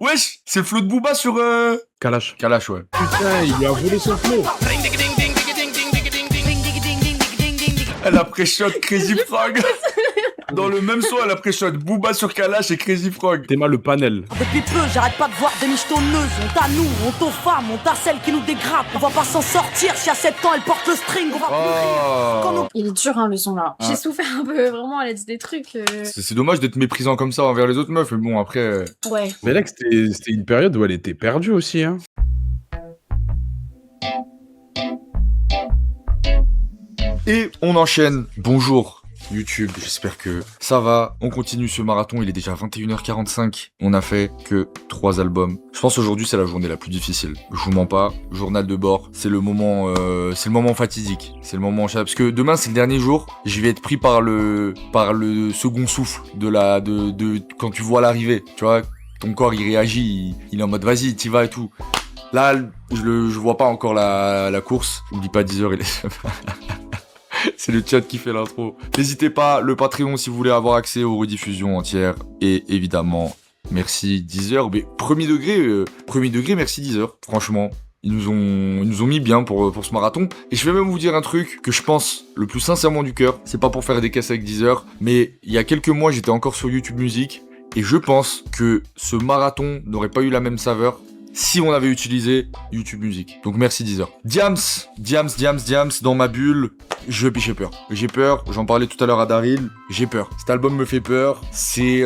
Wesh, c'est le flow de Booba sur Kalash. Kalash, ouais. Putain, il lui a volé son flow. Elle a pré-shot Crazy Frog. Dans le même son, elle a pré-shot Booba sur Kalash et Crazy Frog. T'es mal le panel. Depuis peu, j'arrête pas de voir des michetonneuses. On t'a nous, on t'a femmes, on t'a celles qui nous dégradent. On va pas s'en sortir si à 7 ans elle porte le string. On va Oh. Il est dur, hein, le son là. Ah. J'ai souffert un peu, vraiment, elle a dit des trucs. C'est dommage d'être méprisant comme ça envers les autres meufs, mais bon, après... Ouais. Mais là, c'était une période où elle était perdue aussi, hein. Et on enchaîne. Bonjour YouTube, j'espère que ça va. On continue ce marathon, il est déjà 21h45. On a fait que 3 albums. Je pense aujourd'hui c'est la journée la plus difficile. Je vous mens pas, journal de bord, c'est le moment fatidique. C'est le moment parce que demain c'est le dernier jour, je vais être pris par le second souffle de quand tu vois l'arrivée, tu vois, ton corps il réagit, il est en mode vas-y, t'y vas et tout. Là, je vois pas encore la course. Oublie pas 10h, il est... C'est le chat qui fait l'intro. N'hésitez pas, le Patreon si vous voulez avoir accès aux rediffusions entières. Et évidemment, merci Deezer. Mais premier degré, merci Deezer. Franchement, ils nous ont mis bien pour ce marathon. Et je vais même vous dire un truc que je pense le plus sincèrement du cœur. C'est pas pour faire des caisses avec Deezer, mais il y a quelques mois, j'étais encore sur YouTube Music. Et je pense que ce marathon n'aurait pas eu la même saveur si on avait utilisé YouTube Music. Donc merci Deezer. Diams, dans ma bulle, j'ai peur. J'ai peur, j'en parlais tout à l'heure à Daryl, j'ai peur. Cet album me fait peur. C'est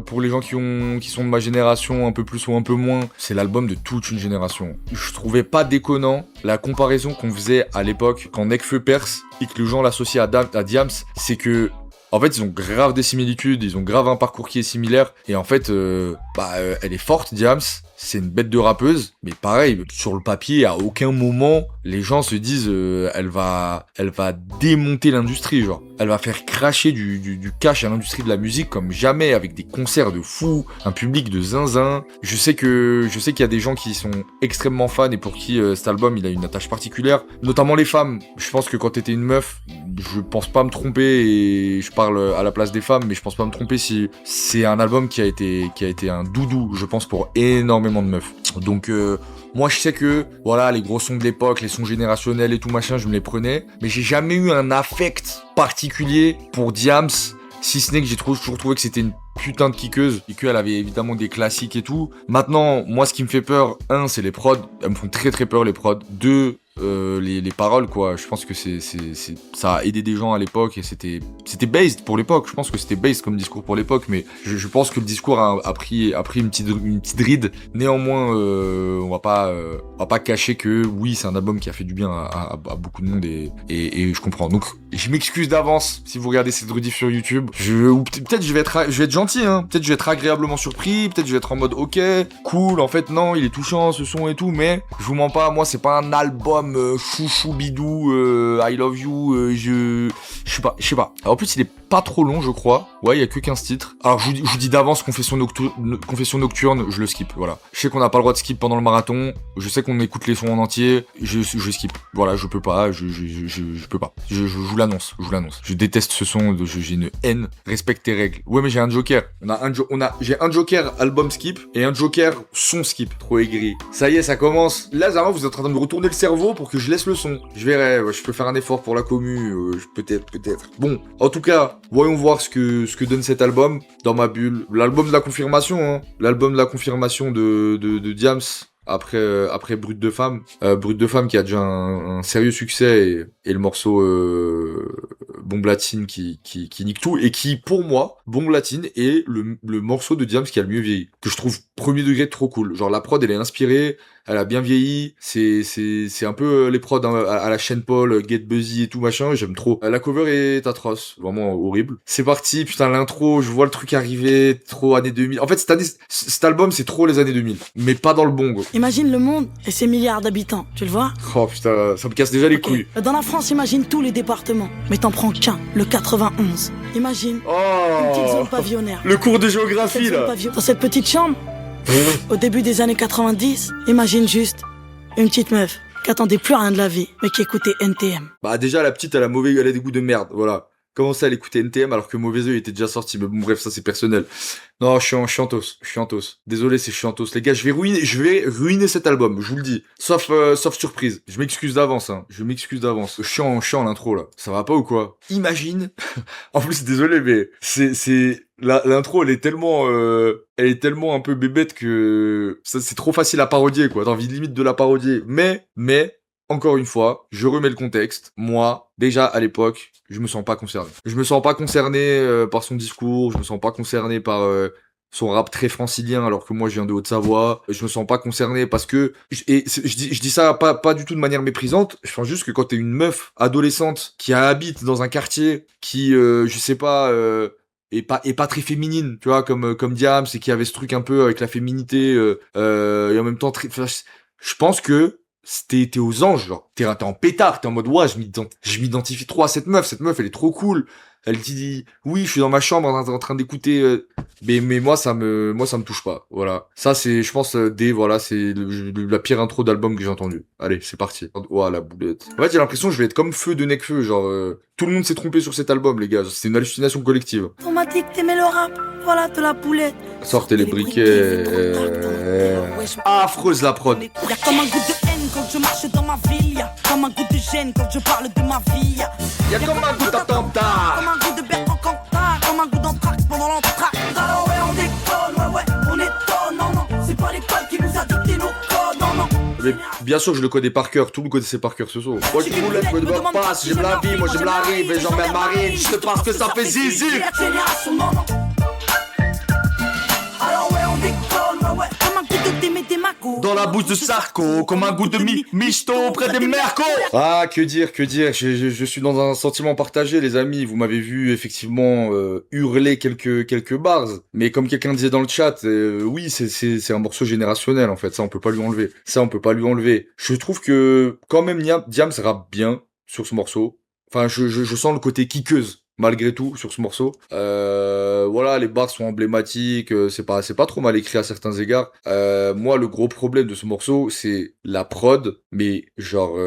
pour les gens qui sont de ma génération, un peu plus ou un peu moins, c'est l'album de toute une génération. Je trouvais pas déconnant la comparaison qu'on faisait à l'époque quand Nekfeu perce et que les gens l'associaient à Diams, c'est que en fait, ils ont grave des similitudes, ils ont grave un parcours qui est similaire, et en fait, elle est forte, Diams, c'est une bête de rappeuse, mais pareil, sur le papier, à aucun moment, les gens se disent, elle va démonter l'industrie, genre. Elle va faire cracher du cash à l'industrie de la musique comme jamais, avec des concerts de fous, un public de zinzin. Je sais qu'il y a des gens qui sont extrêmement fans et pour qui cet album, il a une attache particulière, notamment les femmes. Je pense que quand t'étais une meuf, je pense pas me tromper, et je parle à la place des femmes, mais je pense pas me tromper si c'est un album qui a été un doudou, je pense, pour énormément de meufs. Donc moi je sais que voilà, les gros sons de l'époque, les sons générationnels et tout machin, je me les prenais, mais j'ai jamais eu un affect particulier pour Diams, si ce n'est que j'ai toujours trouvé que c'était une putain de kickeuse et qu'elle avait évidemment des classiques et tout. Maintenant, moi ce qui me fait peur, c'est les prods, elles me font très très peur les prods. 2, les paroles, quoi. Je pense que ça a aidé des gens à l'époque et c'était based pour l'époque. Je pense que c'était based comme discours pour l'époque, mais je pense que le discours a pris une petite ride. Néanmoins, on va pas cacher que oui, c'est un album qui a fait du bien à beaucoup de monde et je comprends. Donc, je m'excuse d'avance si vous regardez cette rediff sur YouTube. Peut-être je vais être gentil, hein. Peut-être je vais être agréablement surpris. Peut-être je vais être en mode ok, cool. En fait, non, il est touchant ce son et tout, mais je vous mens pas. Moi, c'est pas un album chouchou bidou, I love you, je sais pas. Alors, en plus, il est pas trop long, je crois. Ouais, il y a que 15 titres. Alors, je vous dis d'avance, confession nocturne, je le skip, voilà. Je sais qu'on n'a pas le droit de skip pendant le marathon. Je sais qu'on écoute les sons en entier. Je skip. Voilà, je peux pas. Je peux pas. Je vous l'annonce. Je déteste ce son. J'ai une haine. Respecte tes règles. Ouais, mais j'ai un joker. J'ai un joker album skip et un joker son skip. Trop aigri. Ça y est, ça commence. Là, Zara, vous êtes en train de me retourner le cerveau pour que je laisse le son. Je verrai. Ouais, je peux faire un effort pour la commu. Peut-être. Bon, en tout cas, voyons voir ce que donne cet album dans ma bulle. L'album de la confirmation, hein. L'album de la confirmation de Diams. Après Brut de Femme. Brut de Femme qui a déjà un sérieux succès et le morceau Bombe Latine qui nique tout et qui, pour moi, Bombe Latine est le morceau de Diams qui a le mieux vieilli. Que je trouve premier degré trop cool. Genre la prod elle est inspirée, elle a bien vieilli, c'est un peu les prods à la chaîne Paul, Get Buzzy et tout machin, j'aime trop. La cover est atroce, vraiment horrible. C'est parti, putain l'intro, je vois le truc arriver, trop années 2000. En fait cet album c'est trop les années 2000, mais pas dans le bon gros. Imagine le monde et ses milliards d'habitants, tu le vois? Oh putain, ça me casse déjà les couilles. Dans la France, imagine tous les départements, mais t'en prends qu'un, le 91. Imagine une petite zone pavillonnaire. Le cours de géographie là. Dans cette petite chambre, au début des années 90, imagine juste une petite meuf qui attendait plus rien de la vie, mais qui écoutait NTM. Bah déjà la petite elle a des goûts de merde, voilà. commencer à l'écouter NTM alors que Mauvais Oeil était déjà sorti. Mais bon, bref, ça c'est personnel. Non, chiantos. Désolé, c'est chiantos. Les gars, je vais ruiner cet album, je vous le dis. Sauf surprise. Je m'excuse d'avance, hein. Chiant l'intro, là. Ça va pas ou quoi? Imagine. En plus, désolé, mais l'intro, elle est tellement un peu bébête que c'est trop facile à parodier, quoi. T'as envie limite de la parodier. Mais, encore une fois, je remets le contexte. Moi, déjà à l'époque, je me sens pas concerné. Je me sens pas concerné par son discours, je me sens pas concerné par son rap très francilien alors que moi je viens de Haute-Savoie. Je me sens pas concerné parce que je dis ça pas du tout de manière méprisante. Je pense juste que quand t'es une meuf adolescente qui habite dans un quartier qui je sais pas est pas très féminine, tu vois, comme Diams, et qui avait ce truc un peu avec la féminité et en même temps je pense que t'es aux anges, genre. T'es en pétard, t'es en mode, ouais, je m'identifie trop à cette meuf, elle est trop cool. Elle dit, oui, je suis dans ma chambre en train d'écouter, mais moi, ça me touche pas. Voilà. Ça, c'est, je pense, c'est la pire intro d'album que j'ai entendu. Allez, c'est parti. Oh, la boulette. En fait, j'ai l'impression que je vais être comme Feu de Nekfeu, genre, tout le monde s'est trompé sur cet album, les gars. C'est une hallucination collective. On m'a dit que t'aimais le rap, voilà de la poulette. Sortez les briquets. Affreuse la prod. Y'a comme un goût de haine quand je marche dans ma ville. Y'a comme un goût de gêne quand je parle de ma vie. Y'a comme un goût d'attentat. Comme un goût de Bertrand Cantat. Comme un goût d'entraque pendant l'entraque. Alors ouais, on déconne, ouais, on étonne. Non, c'est pas l'école qui nous a dicté nos codes. Non. Mais bien sûr, je le connais par cœur. Tout le monde connaissait par cœur ce son. Moi, je voulais me demande pas si j'aime la vie. Moi, j'aime la rive et j'emmène Marine. Juste parce que ça fait zizi. La génération, non. Alors ouais, on déconne, ouais, comme un goût de Démé Démago. Dans la bouche de Sarko, comme un goût de michto près des mercos. Ah, que dire. Je suis dans un sentiment partagé, les amis. Vous m'avez vu effectivement hurler quelques bars. Mais comme quelqu'un disait dans le chat, oui, c'est un morceau générationnel en fait. Ça, on peut pas lui enlever. Je trouve que quand même Diams rappe bien sur ce morceau. Enfin, je sens le côté kickeuse. Malgré tout, sur ce morceau. Voilà, les bars sont emblématiques, c'est pas trop mal écrit à certains égards. Moi, le gros problème de ce morceau, c'est la prod, mais genre,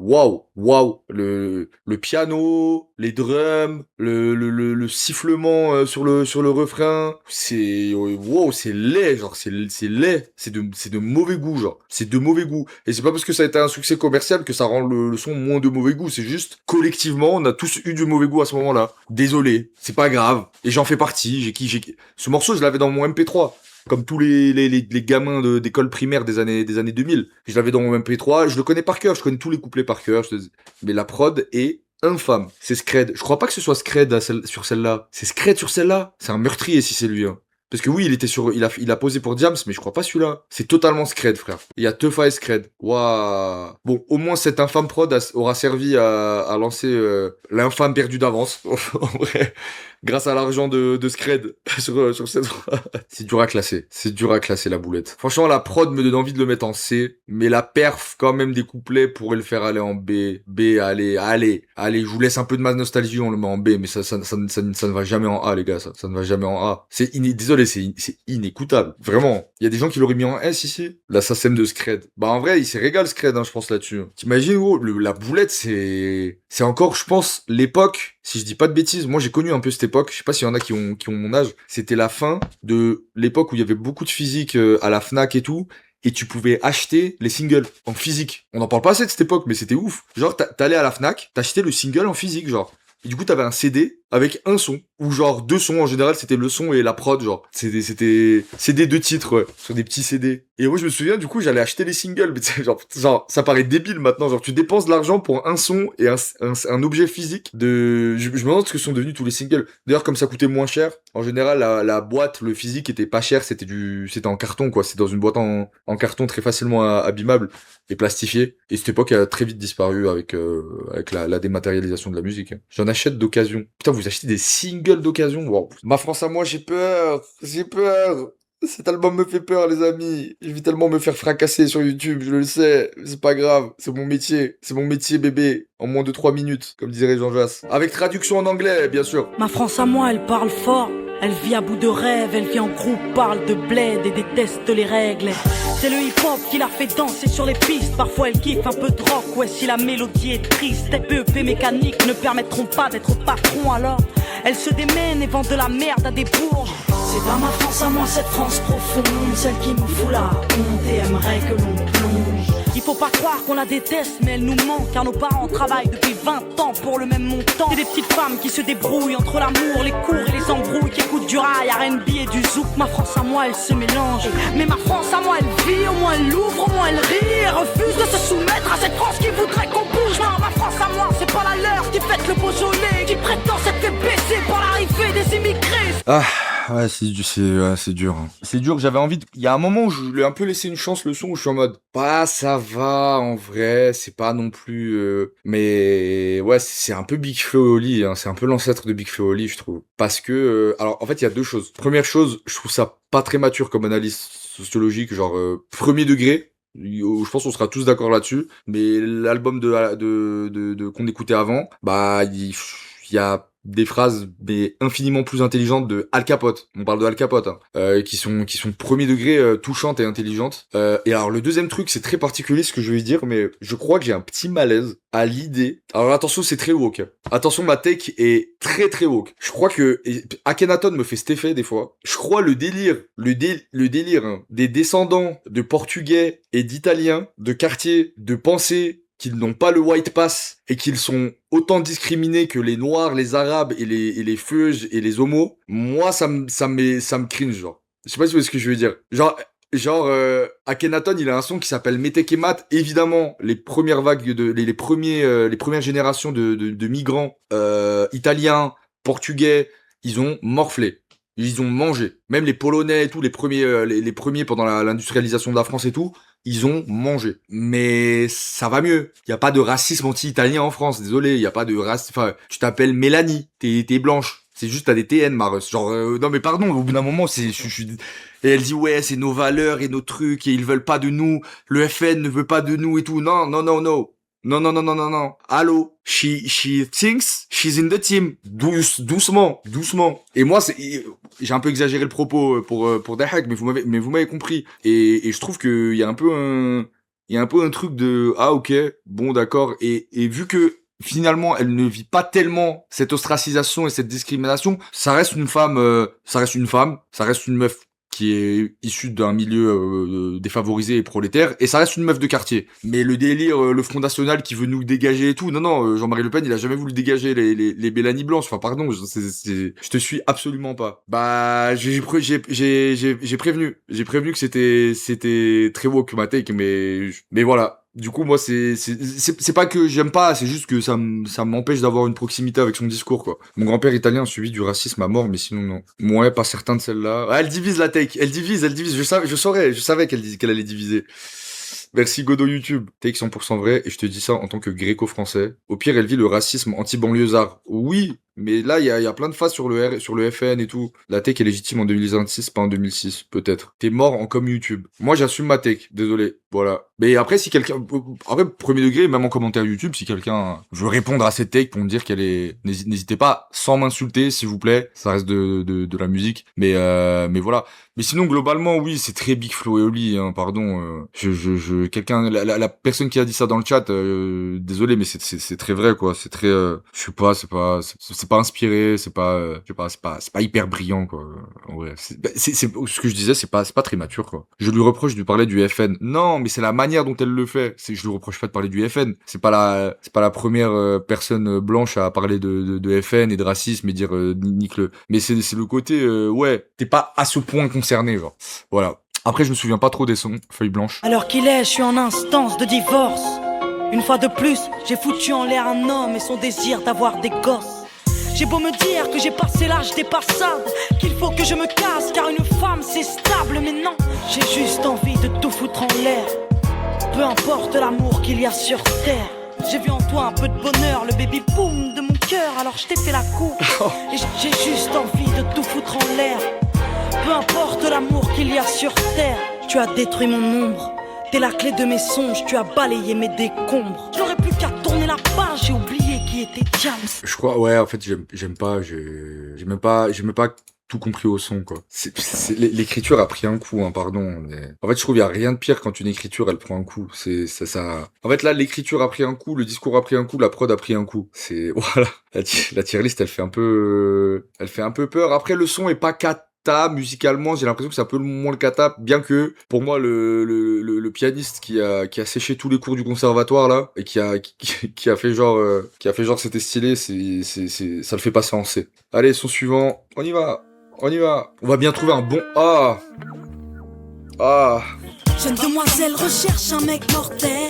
waouh, le piano, les drums, le sifflement sur le refrain, c'est, wow, c'est laid, genre, c'est laid, c'est de mauvais goût, genre, c'est de mauvais goût. Et c'est pas parce que ça a été un succès commercial que ça rend le son moins de mauvais goût, c'est juste, collectivement, on a tous eu du mauvais goût à ce moment-là. Désolé, c'est pas grave. Et j'en fais partie. Ce morceau, je l'avais dans mon MP3. Comme tous les gamins d'école primaire des années 2000. Je l'avais dans mon MP3. Je le connais par cœur. Je connais tous les couplets par cœur. Mais la prod est infâme. C'est Scred. Je crois pas que ce soit Scred sur celle-là. C'est Scred sur celle-là. C'est un meurtrier si c'est lui, hein. Parce que oui, il a posé pour Diams, mais je crois pas celui-là. C'est totalement Scred, frère. Il y a Teufa et Scred. Waouh. Bon, au moins cette infâme prod aura servi à lancer l'infâme perdu d'avance. En vrai, grâce à l'argent de Scred sur cette. C'est dur à classer la boulette. Franchement, la prod me donne envie de le mettre en C, mais la perf quand même des couplets pourrait le faire aller en B. Allez, je vous laisse un peu de ma nostalgie, on le met en B, mais ça ne va jamais en A, les gars, ça ne va jamais en A. Désolé, c'est inécoutable. Vraiment. Il y a des gens qui l'auraient mis en S ici. L'assassin de Scred. Bah, en vrai, il s'est régal, Scred, hein, je pense, là-dessus. T'imagines, gros, la boulette, c'est encore, je pense, l'époque, si je dis pas de bêtises, moi j'ai connu un peu cette époque, je sais pas s'il y en a qui ont mon âge, c'était la fin de l'époque où il y avait beaucoup de physique à la Fnac et tout, et tu pouvais acheter les singles en physique. On en parle pas assez de cette époque, mais c'était ouf. Genre, t'allais à la Fnac, t'achetais le single en physique, genre. Et du coup, t'avais un CD avec un son, ou genre deux sons, en général, c'était le son et la prod, genre. C'était CD de titres, ouais, sur des petits CD. Et moi, je me souviens, du coup, j'allais acheter les singles, mais tu sais, genre, ça paraît débile maintenant, genre, tu dépenses de l'argent pour un son et un objet physique je me demande ce que sont devenus tous les singles. D'ailleurs, comme ça coûtait moins cher, en général, la boîte, le physique était pas cher, c'était en carton, quoi. C'était dans une boîte en carton très facilement abîmable et plastifié. Et cette époque a très vite disparu avec la dématérialisation de la musique. J'en achète d'occasion. Putain, vous achetez des singles d'occasion? Wow. Ma France à moi, j'ai peur. Cet album me fait peur, les amis. Je vais tellement me faire fracasser sur YouTube, je le sais. C'est pas grave, c'est mon métier, bébé. En moins de 3 minutes, comme dirait Jean Jass. Avec traduction en anglais, bien sûr. Ma France à moi, elle parle fort. Elle vit à bout de rêve, elle vit en groupe, parle de bled et déteste les règles. C'est le hip-hop qui la fait danser sur les pistes. Parfois elle kiffe un peu de rock, ouais si la mélodie est triste. FEP mécaniques ne permettront pas d'être patron, alors elle se démène et vend de la merde à des bourges. C'est pas ma France à moi, cette France profonde, celle qui nous fout la honte et aimerait que l'on plonge. Il faut pas croire qu'on la déteste, mais elle nous manque, car nos parents travaillent depuis 20 ans pour le même montant. C'est des petites femmes qui se débrouillent entre l'amour, les cours et les embrouilles, qui écoutent du rail, R&B et du zouk. Ma France à moi, elle se mélange, mais ma France à moi, elle vit, au moins elle l'ouvre, au moins elle rit, et refuse de se soumettre à cette France qui voudrait qu'on bouge. Non, ma France à moi, c'est pas la leur qui fête le Beaujolais, qui prétend s'être fait baisser par l'arrivée des immigrés. Ah, ouais, c'est dur. Hein. C'est dur, j'avais envie de... Il y a un moment où je lui ai un peu laissé une chance le son, où je suis en mode, bah ça va, en vrai, c'est pas non plus... Mais ouais, c'est un peu Big Flo et Oli, hein. C'est un peu l'ancêtre de Big Flo et Oli, je trouve. Parce que... Alors, en fait, il y a deux choses. Première chose, je trouve ça pas très mature comme analyse sociologique, genre premier degré. Je pense qu'on sera tous d'accord là-dessus. Mais l'album qu'on écoutait avant, bah, il y a des phrases mais infiniment plus intelligentes de Al Capote. On parle de Al Capote, hein, qui sont premier degré touchantes et intelligentes. Et alors le deuxième truc, c'est très particulier ce que je vais dire, mais je crois que j'ai un petit malaise à l'idée. Alors attention, c'est très woke. Attention, ma take est très très woke. Je crois que Akhenaton me fait cet effet des fois. Je crois le délire hein, des descendants de Portugais et d'Italiens, de quartiers, de pensée qu'ils n'ont pas le white pass et qu'ils sont autant discriminés que les noirs, les arabes et les feuges et les homos, moi ça me cringe, genre. Je sais pas si vous voyez ce que je veux dire. Genre Akhenaton, il a un son qui s'appelle Metekemat. Évidemment, les premières vagues les premières générations de migrants italiens, portugais, ils ont morflé. Ils ont mangé. Même les Polonais et tout, les premiers pendant l'industrialisation de la France et tout, ils ont mangé. Mais ça va mieux. Il y a pas de racisme anti-italien en France. Désolé, il y a pas de racisme. Enfin, tu t'appelles Mélanie, t'es blanche. C'est juste t'as des TN, Marus. Genre, non mais pardon, au bout d'un moment, je suis... Et elle dit ouais, c'est nos valeurs et nos trucs et ils veulent pas de nous. Le FN ne veut pas de nous et tout. Non. Non. Allô. She thinks she's in the team. Doucement. Et moi, j'ai un peu exagéré le propos pour Dahak, mais vous m'avez compris. Et je trouve que il y a un peu un truc de, ah, ok, bon, d'accord. Et vu que, finalement, elle ne vit pas tellement cette ostracisation et cette discrimination, ça reste une meuf qui est issue d'un milieu défavorisé et prolétaire, et ça reste une meuf de quartier. Mais le délire, le Front National qui veut nous dégager et tout, non, Jean-Marie Le Pen, il a jamais voulu dégager les Mélanie blanches. Enfin, pardon, je te suis absolument pas. Bah, j'ai prévenu que c'était très woke ma take, mais voilà. Du coup, moi, c'est pas que j'aime pas, c'est juste que ça m'empêche d'avoir une proximité avec son discours, quoi. Mon grand-père italien a subi du racisme à mort, mais sinon, non. Ouais, pas certain de celle-là. Ah, elle divise la take. Elle divise. Je savais qu'elle allait diviser. Merci Godot YouTube. Take 100% vrai, et je te dis ça en tant que gréco-français. Au pire, elle vit le racisme anti-banlieusard. Oui, mais là, il y a plein de phases sur le FN et tout. La take est légitime en 2026, pas en 2006, peut-être. T'es mort en com YouTube. Moi, j'assume ma take. Désolé. Voilà. Mais après, premier degré, même en commentaire YouTube, si quelqu'un veut répondre à cette take pour me dire qu'elle est, n'hésitez pas, sans m'insulter, s'il vous plaît. Ça reste de la musique. Mais voilà. Mais sinon, globalement, oui, c'est très Big Flo et Oli, hein, pardon. La personne qui a dit ça dans le chat, désolé, mais c'est très vrai, quoi. C'est très, je sais pas, c'est pas inspiré, c'est pas hyper brillant, quoi. En vrai, c'est ce que je disais, c'est pas très mature, quoi. Je lui reproche de parler du FN. Non, mais c'est la manière dont elle le fait. Je lui reproche pas de parler du FN. C'est pas la première personne blanche à parler de FN et de racisme et dire nique-le. Mais c'est le côté, ouais, t'es pas à ce point concerné, genre. Voilà. Après, je me souviens pas trop des sons, Feuille blanche. Alors qu'il est, je suis en instance de divorce. Une fois de plus, j'ai foutu en l'air un homme et son désir d'avoir des gosses. J'ai beau me dire que j'ai passé l'âge des passades, qu'il faut que je me casse car une femme c'est stable. Mais non, j'ai juste envie de tout foutre en l'air. Peu importe l'amour qu'il y a sur terre. J'ai vu en toi un peu de bonheur, le baby boom de mon cœur. Alors je t'ai fait la cour et j'ai juste envie de tout foutre en l'air. Peu importe l'amour qu'il y a sur terre. Tu as détruit mon ombre, t'es la clé de mes songes. Tu as balayé mes décombres. J'aurais plus qu'à tourner la page, j'ai oublié qui était James. Je crois, ouais, en fait, j'aime pas tout compris au son, quoi. L'écriture a pris un coup, hein, pardon. Mais... En fait, je trouve qu'il y a rien de pire quand une écriture, elle prend un coup. Ça. En fait, là, l'écriture a pris un coup, le discours a pris un coup, la prod a pris un coup. Voilà. La tier list, elle fait un peu peur. Après, le son est pas cata musicalement, j'ai l'impression que c'est un peu moins le cata, bien que pour moi le pianiste qui a séché tous les cours du conservatoire là et qui a fait genre c'était stylé, ça le fait passer en C. Allez, son suivant, on y va. On va bien trouver un bon Jeune demoiselle recherche un mec mortel,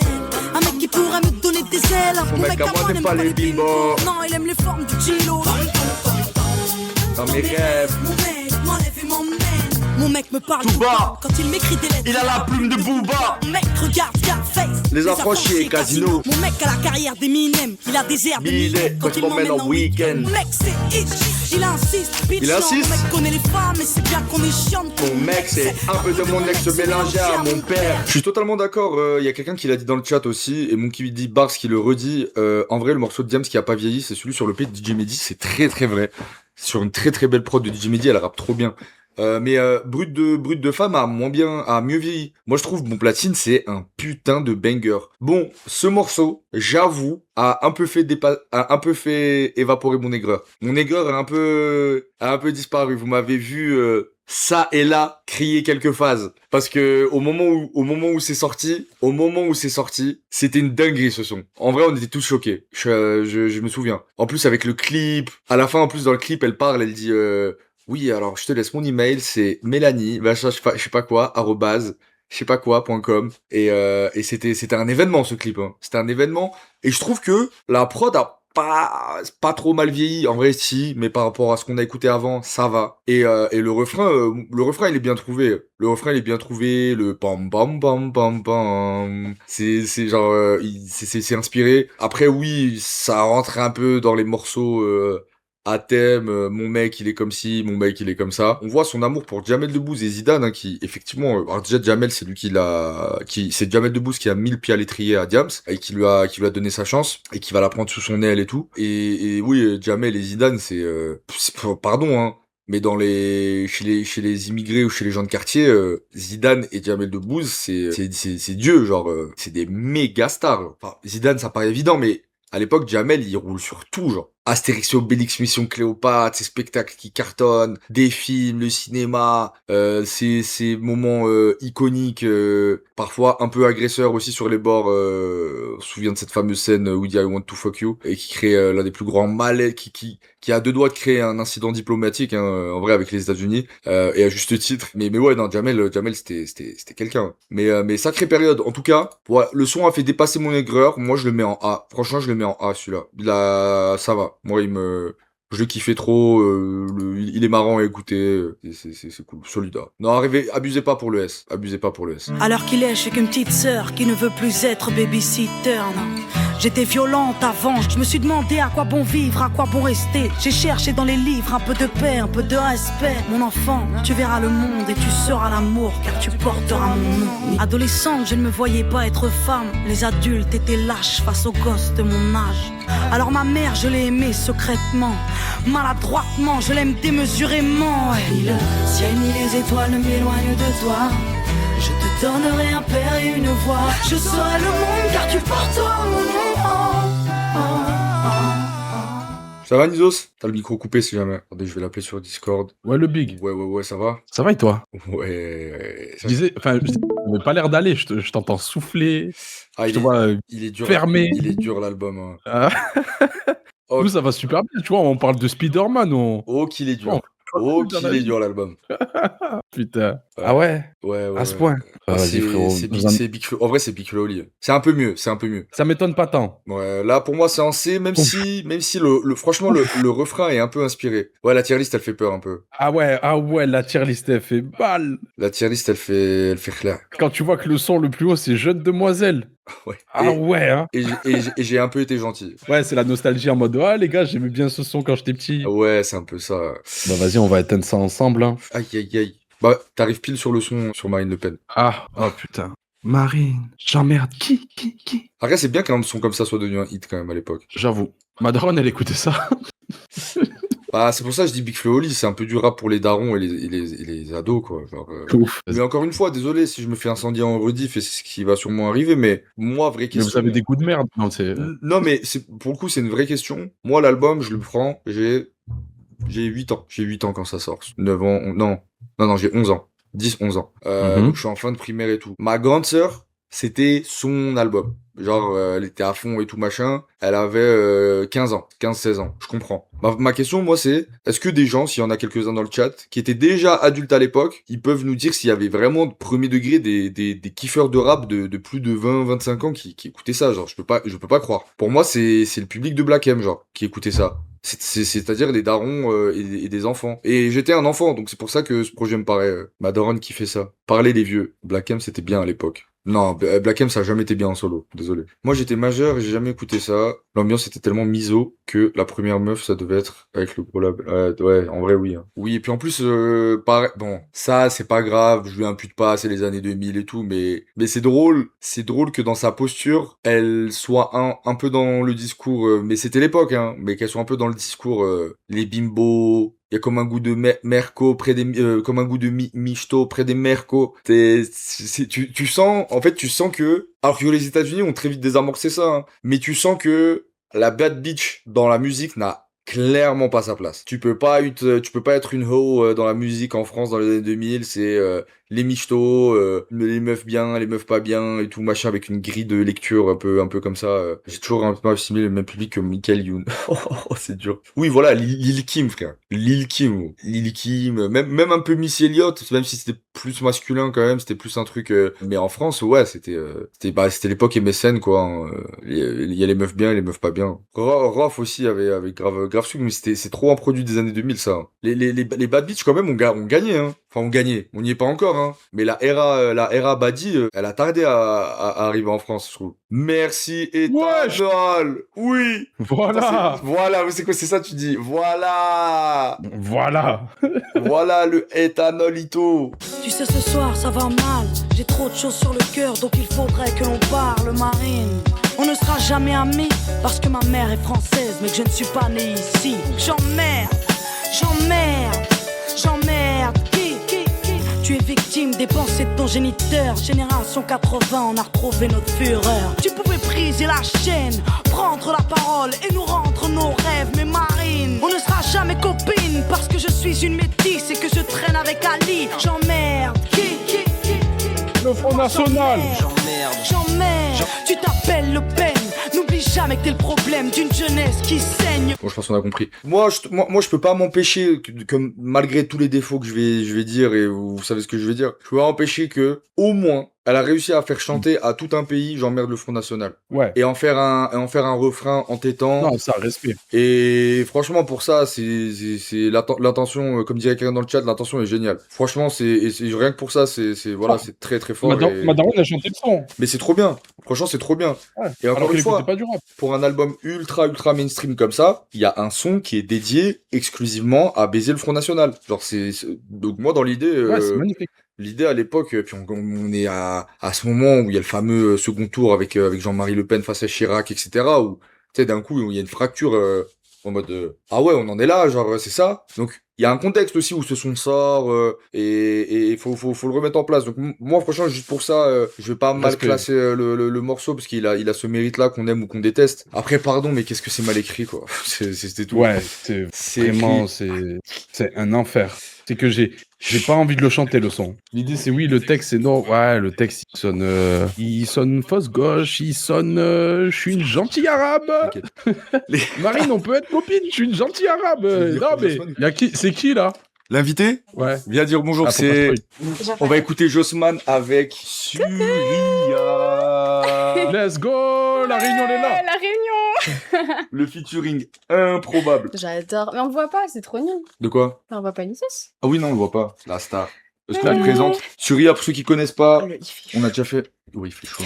un mec qui pourrait me donner des ailes. Mon mec à moi n'aime pas les bimbo. Non, il aime les formes du chilo. Dans mes rêves. Mon mec m'enlève et m'emmène. Mon mec me parle Tout tout bas. bas quand il m'écrit des lettres. Il a la plume de Booba. Mon mec regarde Scarface. Les affranchis et Casino. Mon mec a la carrière d'Eminem. Il a des airs de Millet quand il m'emmène en week-end. Mon mec c'est itch. Il insiste, bitch. Il insiste. Mon mec connaît les femmes et c'est bien qu'on est chiante. Mon mec, c'est un peu de mon ex mélangé à mon père. Je suis totalement d'accord. Il y a quelqu'un qui l'a dit dans le chat aussi, et mon qui dit Bars qui le redit. En vrai, le morceau de Diams qui a pas vieilli, c'est celui sur le P de DJ Mehdi. C'est très très vrai. Sur une très très belle prod de DJ Mehdi, elle rappe trop bien. Mais Brut de femme a mieux vieilli. Moi je trouve Bon Platine c'est un putain de banger. Bon, ce morceau, j'avoue, a un peu fait évaporer mon aigreur. Mon aigreur a un peu disparu. Vous m'avez vu ça et là crier quelques phases parce que au moment où c'est sorti, c'était une dinguerie ce son. En vrai, on était tous choqués. Je me souviens. En plus avec le clip, à la fin en plus dans le clip, elle parle, elle dit oui, alors je te laisse mon email, c'est Mélanie, machin, je sais pas quoi, .com et c'était un événement ce clip, hein. C'était un événement et je trouve que la prod a pas trop mal vieilli, en vrai si, mais par rapport à ce qu'on a écouté avant, ça va. Et le refrain il est bien trouvé. Le pam pam pam pam pam. C'est genre c'est inspiré. Après oui, ça rentre un peu dans les morceaux à thème, mon mec il est comme ci, mon mec il est comme ça. On voit son amour pour Jamel Debbouze et Zidane, hein, qui effectivement, alors déjà Jamel c'est lui c'est Jamel Debbouze qui a mis le pied à l'étrier à Diams et qui lui a donné sa chance et qui va la prendre sous son aile et tout. Et oui, Jamel et Zidane pardon hein, mais chez les immigrés ou chez les gens de quartier, Zidane et Jamel Debbouze c'est Dieu, genre c'est des méga stars. Enfin Zidane ça paraît évident, mais à l'époque, Jamel, il roule sur tout, genre. Astérix et Obélix, Mission Cléopâtre, ces spectacles qui cartonnent, des films, le cinéma, ces moments iconiques, parfois un peu agresseurs aussi sur les bords. On se souvient de cette fameuse scène où il dit I want to fuck you, et qui crée l'un des plus grands malais, qui a deux doigts de créer un incident diplomatique, hein, en vrai, avec les États-Unis, et à juste titre. Mais ouais, non, Jamel, c'était quelqu'un. Mais sacrée période. En tout cas, ouais, le son a fait dépasser mon aigreur. Moi, je le mets en A. Franchement, je le mets en A, celui-là. Ça va. Moi, je le kiffais trop, il est marrant à écouter, c'est cool, solide. Non, abusez pas pour le S. Alors qu'il est chez qu'une petite sœur qui ne veut plus être babysitter, non. J'étais violente avant, je me suis demandé à quoi bon vivre, à quoi bon rester. J'ai cherché dans les livres un peu de paix, un peu de respect. Mon enfant, tu verras le monde et tu seras l'amour car tu porteras mon nom. Adolescente, je ne me voyais pas être femme. Les adultes étaient lâches face aux gosses de mon âge. Alors ma mère, je l'ai aimée secrètement. Maladroitement, je l'aime démesurément. Ni le ciel ni les étoiles ne m'éloignent de toi. Je te donnerai un père et une voix. Je serai le monde car tu porteras mon nom. Ça va, Nizos? T'as le micro coupé si jamais. Attendez, je vais l'appeler sur Discord. Ouais, le big. Ouais, ça va? Ça va et toi? Ouais. Je disais, ça n'avait pas l'air d'aller, je t'entends souffler. Je te vois il est dur. fermé. Il est dur l'album. Hein. Ah. Oh, Nous, ça va super bien, tu vois, on parle de Spider-Man. Oh, qu'il est dur. Bon. Qu'il est dur l'album. Putain. Ah ouais? Ouais. À ce point. Vas-y, frérot. C'est Big Flo. En vrai, c'est Big Flo Oli. C'est un peu mieux. Ça m'étonne pas tant. Ouais, là, pour moi, c'est en C, même si franchement, le refrain est un peu inspiré. Ouais, la tier list, elle fait peur un peu. Ah ouais, la tier list, elle fait balle. La tier list, elle fait clair. Quand tu vois que le son le plus haut, c'est Jeune Demoiselle. Ouais. Ouais, hein. Et j'ai un peu été gentil. Ouais, c'est la nostalgie en mode, ah, les gars, j'aimais bien ce son quand j'étais petit. Ouais, c'est un peu ça. Bah, vas-y, on va éteindre ça ensemble, hein. Aïe. Bah, t'arrives pile sur le son sur Marine Le Pen. Ah, oh putain. Marine, j'emmerde qui? Après, c'est bien qu'un son comme ça soit devenu un hit quand même à l'époque. J'avoue. Ma daronne, elle écoutait ça. Bah, c'est pour ça que je dis Big Flo Oli, c'est un peu du rap pour les darons et les ados, quoi. Genre, Ouf. mais encore une fois, désolé si je me fais incendier en rediff et c'est ce qui va sûrement arriver, mais moi, vraie Mais question. vous avez des goûts de merde. Non, c'est... Non, mais pour le coup, c'est une vraie question. Moi, l'album, je le prends, j'ai 8 ans. J'ai 8 ans quand ça sort. 9 ans, non, j'ai 11 ans. 10, 11 ans. Donc je suis en fin de primaire et tout. Ma grande sœur, c'était son album. Genre, elle était à fond et tout machin. Elle avait 15 ans, 15-16 ans. Je comprends. Ma question, moi, c'est, est-ce que des gens, s'il y en a quelques-uns dans le chat, qui étaient déjà adultes à l'époque, ils peuvent nous dire s'il y avait vraiment de premier degré des kiffeurs de rap de plus de 20-25 ans qui écoutaient ça. Genre, je peux pas croire. Pour moi, c'est le public de Black M, genre, qui écoutait ça. C'est-à-dire des darons et des enfants. Et j'étais un enfant, donc c'est pour ça que ce projet me paraît... ma daronne qui fait ça. Parler des vieux. Black M, c'était bien à l'époque. Non, Black M, ça a jamais été bien en solo. Désolé. Moi, j'étais majeur et j'ai jamais écouté ça. L'ambiance était tellement miso que la première meuf, ça devait être avec le gros label. Ouais, en vrai, oui. Hein. Oui, et puis en plus, pareil, bon, ça, c'est pas grave, je lui impute pas, c'est les années 2000 et tout, mais c'est drôle. C'est drôle que dans sa posture, elle soit un peu dans le discours, mais c'était l'époque, hein, mais qu'elle soit un peu dans le discours, les bimbos, il y a comme un goût de merco près des comme un goût de michto près des merco. Tu sens en fait tu sens que alors que les États-Unis ont très vite désamorcé ça hein, mais tu sens que la bad bitch dans la musique n'a clairement pas sa place. Tu peux pas être une hoe dans la musique en France dans les années 2000, c'est les michtos, les meufs bien, les meufs pas bien et tout machin avec une grille de lecture un peu comme ça. J'ai toujours un peu assimilé le même public que Michael Youn. Oh, c'est dur. Oui, voilà, Lil Kim, frère. Lil Kim, même un peu Missy Elliott, même si c'était plus masculin quand même, c'était plus un truc. Mais en France, ouais, c'était l'époque MSN quoi. Hein. Il y a les meufs bien et les meufs pas bien. Rof aussi avait grave sucre, mais c'est trop un produit des années 2000 ça. Les bad bitch quand même ont gagné hein. Enfin, on gagnait. On n'y est pas encore, hein. Mais la era Badi, elle a tardé à arriver en France, je trouve. Merci, Ethanol. Oui. Voilà. Voilà, c'est quoi, c'est ça, tu dis. Voilà. Voilà. Voilà le Ethanolito. Tu sais, ce soir, ça va mal. J'ai trop de choses sur le cœur, donc il faudrait que l'on parle, Marine. On ne sera jamais amis, parce que ma mère est française, mais que je ne suis pas né ici. J'emmerde. Tu es victime des pensées de ton géniteur. Génération 80, on a retrouvé notre fureur. Tu pouvais briser la chaîne, prendre la parole et nous rendre nos rêves. Mais Marine, on ne sera jamais copines, parce que je suis une métisse et que je traîne avec Ali. J'emmerde. Le Front National. J'emmerde. Tu t'appelles Le Pen. N'oublie jamais que t'es le problème d'une jeunesse qui saigne. Bon, je pense qu'on a compris. Moi, je peux pas m'empêcher, que malgré tous les défauts que je vais dire, et vous savez ce que je vais dire, je peux pas empêcher que, au moins, elle a réussi à faire chanter à tout un pays J'emmerde le Front National. Ouais. Et en faire un refrain entêtant. Non, ça respect. Et franchement, pour ça, c'est l'intention, comme dirait quelqu'un dans le chat, l'intention est géniale. Franchement, c'est rien que pour ça, c'est très très fort. Ma daronne a chanté le son. Mais c'est trop bien. Franchement, c'est trop bien. Ouais. Et encore une fois, pas du rap. pour un album ultra mainstream comme ça, il y a un son qui est dédié exclusivement à baiser le Front National. Genre, donc moi, dans l'idée, Ouais, c'est magnifique. L'idée à l'époque, puis on est à ce moment où il y a le fameux second tour avec Jean-Marie Le Pen face à Chirac, etc. Où, tu sais, d'un coup, il y a une fracture en mode ah ouais, on en est là, genre, c'est ça. Donc, il y a un contexte aussi où ce son sort et faut le remettre en place. Donc, moi, franchement, juste pour ça, je vais pas mal classer le morceau parce qu'il a ce mérite-là qu'on aime ou qu'on déteste. Après, pardon, mais qu'est-ce que c'est mal écrit, quoi. C'était tout. Ouais, c'est vraiment, c'est un enfer. C'est que j'ai pas envie de le chanter, le son. L'idée, c'est oui, le texte, c'est non. Ouais, le texte, il sonne fausse gauche, il sonne, je suis une gentille arabe. Okay. Marine, on peut être copine, je suis une gentille arabe. Non, mais, c'est qui, là? L'invité? Ouais. Viens dire bonjour, on va écouter Jossman avec Suria. Let's go, la Réunion, elle est là. La Réunion. Le featuring improbable. J'adore. Mais on le voit pas, c'est trop nul. De quoi? On voit pas Nisus. Ah oui, non, on le voit pas. La star. Est-ce que tu la présentes? Suria, pour ceux qui connaissent pas, on a déjà fait... Oui, il fait chaud.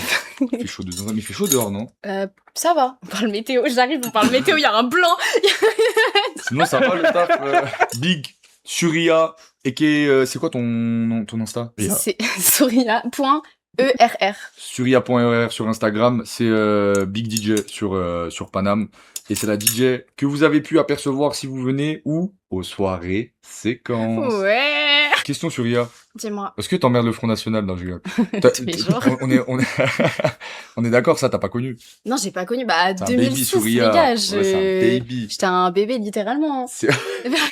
Il fait chaud dedans. Mais il fait chaud dehors, non? Ça va. On parle météo, j'arrive, on parle météo, il y a un blanc. Sinon, ça va le taf. Big Suria, et c'est quoi ton Insta? C'est Suria. ERR. Suria.rr sur Instagram, c'est Big DJ sur Paname. Et c'est la DJ que vous avez pu apercevoir si vous venez ou aux soirées séquences. Ouais. Question Suria, Dis-moi. est-ce que t'emmerdes le Front National dans le Tous les jours. on est d'accord, ça t'as pas connu. Non, j'ai pas connu. Bah, C'est un baby 2006, les Suria. gars. Ouais, c'est un baby. J'étais un bébé, littéralement. C'est...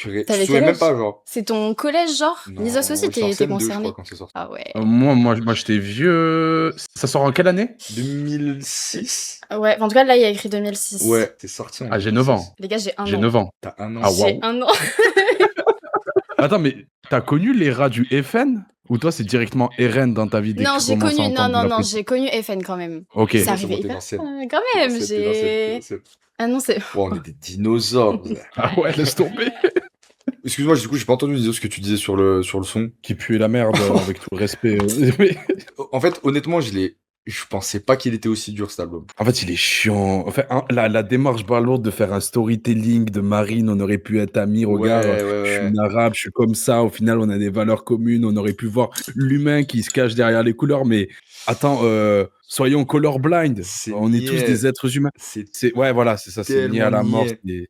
Purée, T'avais je souviens quel même âge pas, genre. C'est ton collège, genre Non, Nisos aussi, j'étais en t'es CM2, je concerné. crois, quand c'est sorti. Ah ouais. Moi, j'étais vieux. Ça sort en quelle année? 2006. Ouais, en tout cas, là, il y a écrit 2006. Ouais, c'est sorti en Ah, j'ai 9 ans. Les gars, j'ai un J'ai an. 9 ans. T'as un an. Ah, waouh. J'ai un an. Attends, mais t'as connu les rats du FN? Ou toi, c'est directement RN dans ta vie dès que Non, tu j'ai commences à connu. Non, entendre non, la non, politique? j'ai connu FN quand même. Ok. C'est Ouais, arrivé c'est bon, t'es hyper. l'ancienne. Quand même, T'es j'ai. l'ancienne. Ah non, c'est. Bon, on est des dinosaures. Ah ouais, laisse tomber. Excuse-moi, du coup, j'ai pas entendu Niso, ce que tu disais sur le son. Qui pue la merde, avec tout le respect. Mais- En fait, honnêtement, je pensais pas qu'il était aussi dur, cet album. En fait, il est chiant. Enfin, la démarche balourde de faire un storytelling de Marine, on aurait pu être amis, regarde, je suis une arabe, je suis comme ça, au final, on a des valeurs communes, on aurait pu voir l'humain qui se cache derrière les couleurs, mais attends, soyons colorblind, C'est on est tous niais. des êtres humains. Ouais, voilà, c'est ça, c'est lié à la mort,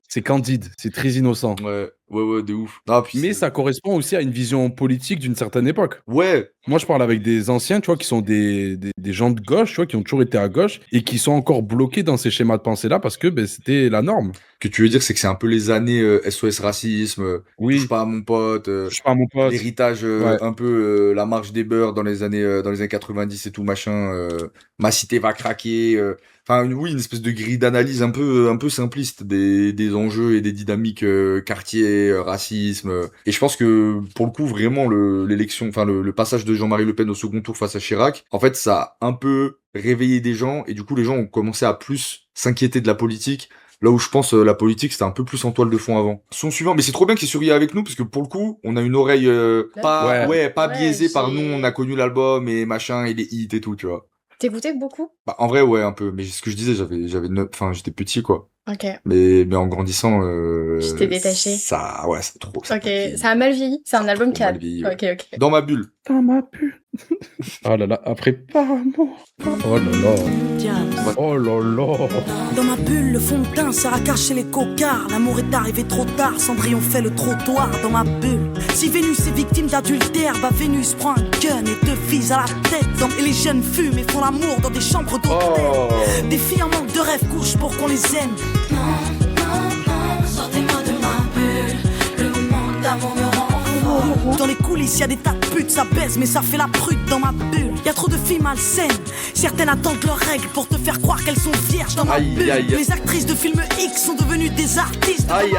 c'est candide, c'est très innocent. Ouais, de ouf. Ah, puis Mais ça correspond aussi à une vision politique d'une certaine époque. Ouais. Moi, je parle avec des anciens, tu vois, qui sont des gens de gauche, tu vois, qui ont toujours été à gauche et qui sont encore bloqués dans ces schémas de pensée-là parce que ben, c'était la norme. Ce que tu veux dire, c'est que c'est un peu les années SOS racisme, Oui. touche pas à mon pote, Touche pas à mon pote. l'héritage, Ouais. un peu la marche des beurs dans les années 90 et tout machin, ma cité va craquer. Enfin, oui, une espèce de grille d'analyse un peu simpliste des enjeux et des dynamiques quartier, racisme. Et je pense que pour le coup, vraiment, l'élection, enfin le passage de Jean-Marie Le Pen au second tour face à Chirac, en fait, ça a un peu réveillé des gens et du coup, les gens ont commencé à plus s'inquiéter de la politique. Là où je pense la politique c'était un peu plus en toile de fond avant. Son suivant, mais c'est trop bien qu'il sourie avec nous parce que pour le coup on a une oreille pas biaisée par nous, on a connu l'album et machin et les hits et tout, tu vois. T'écoutais beaucoup? Bah, en vrai ouais un peu, mais ce que je disais j'étais petit quoi. Ok. Mais en grandissant Je t'ai détaché. Ça c'est trop. Ok, ça a mal vieilli. C'est un album qui a. mal vieilli, ouais. Ok. Dans ma bulle. Dans ma bulle. Oh là là, après pas amour. Oh là là. Oh là là. Dans ma bulle, le fond de teint sert à cacher les cocards. L'amour est arrivé trop tard, Cendrillon fait le trottoir dans ma bulle. Si Vénus est victime d'adultère, bah Vénus prend un gun et deux filles à la tête. Et les jeunes fument et font l'amour dans des chambres d'hôtel. Des filles en manque de rêve couchent pour qu'on les aime. Non, sortez-moi de ma bulle. Le moment d'amour me rend folle. Dans les coulisses, y a des tas de putes, ça baise, mais ça fait la prude dans ma bulle. Y a trop de filles malsaines. Certaines attendent leurs règles pour te faire croire qu'elles sont vierges dans ma bulle. Les actrices de films X sont devenues des artistes. Aïe,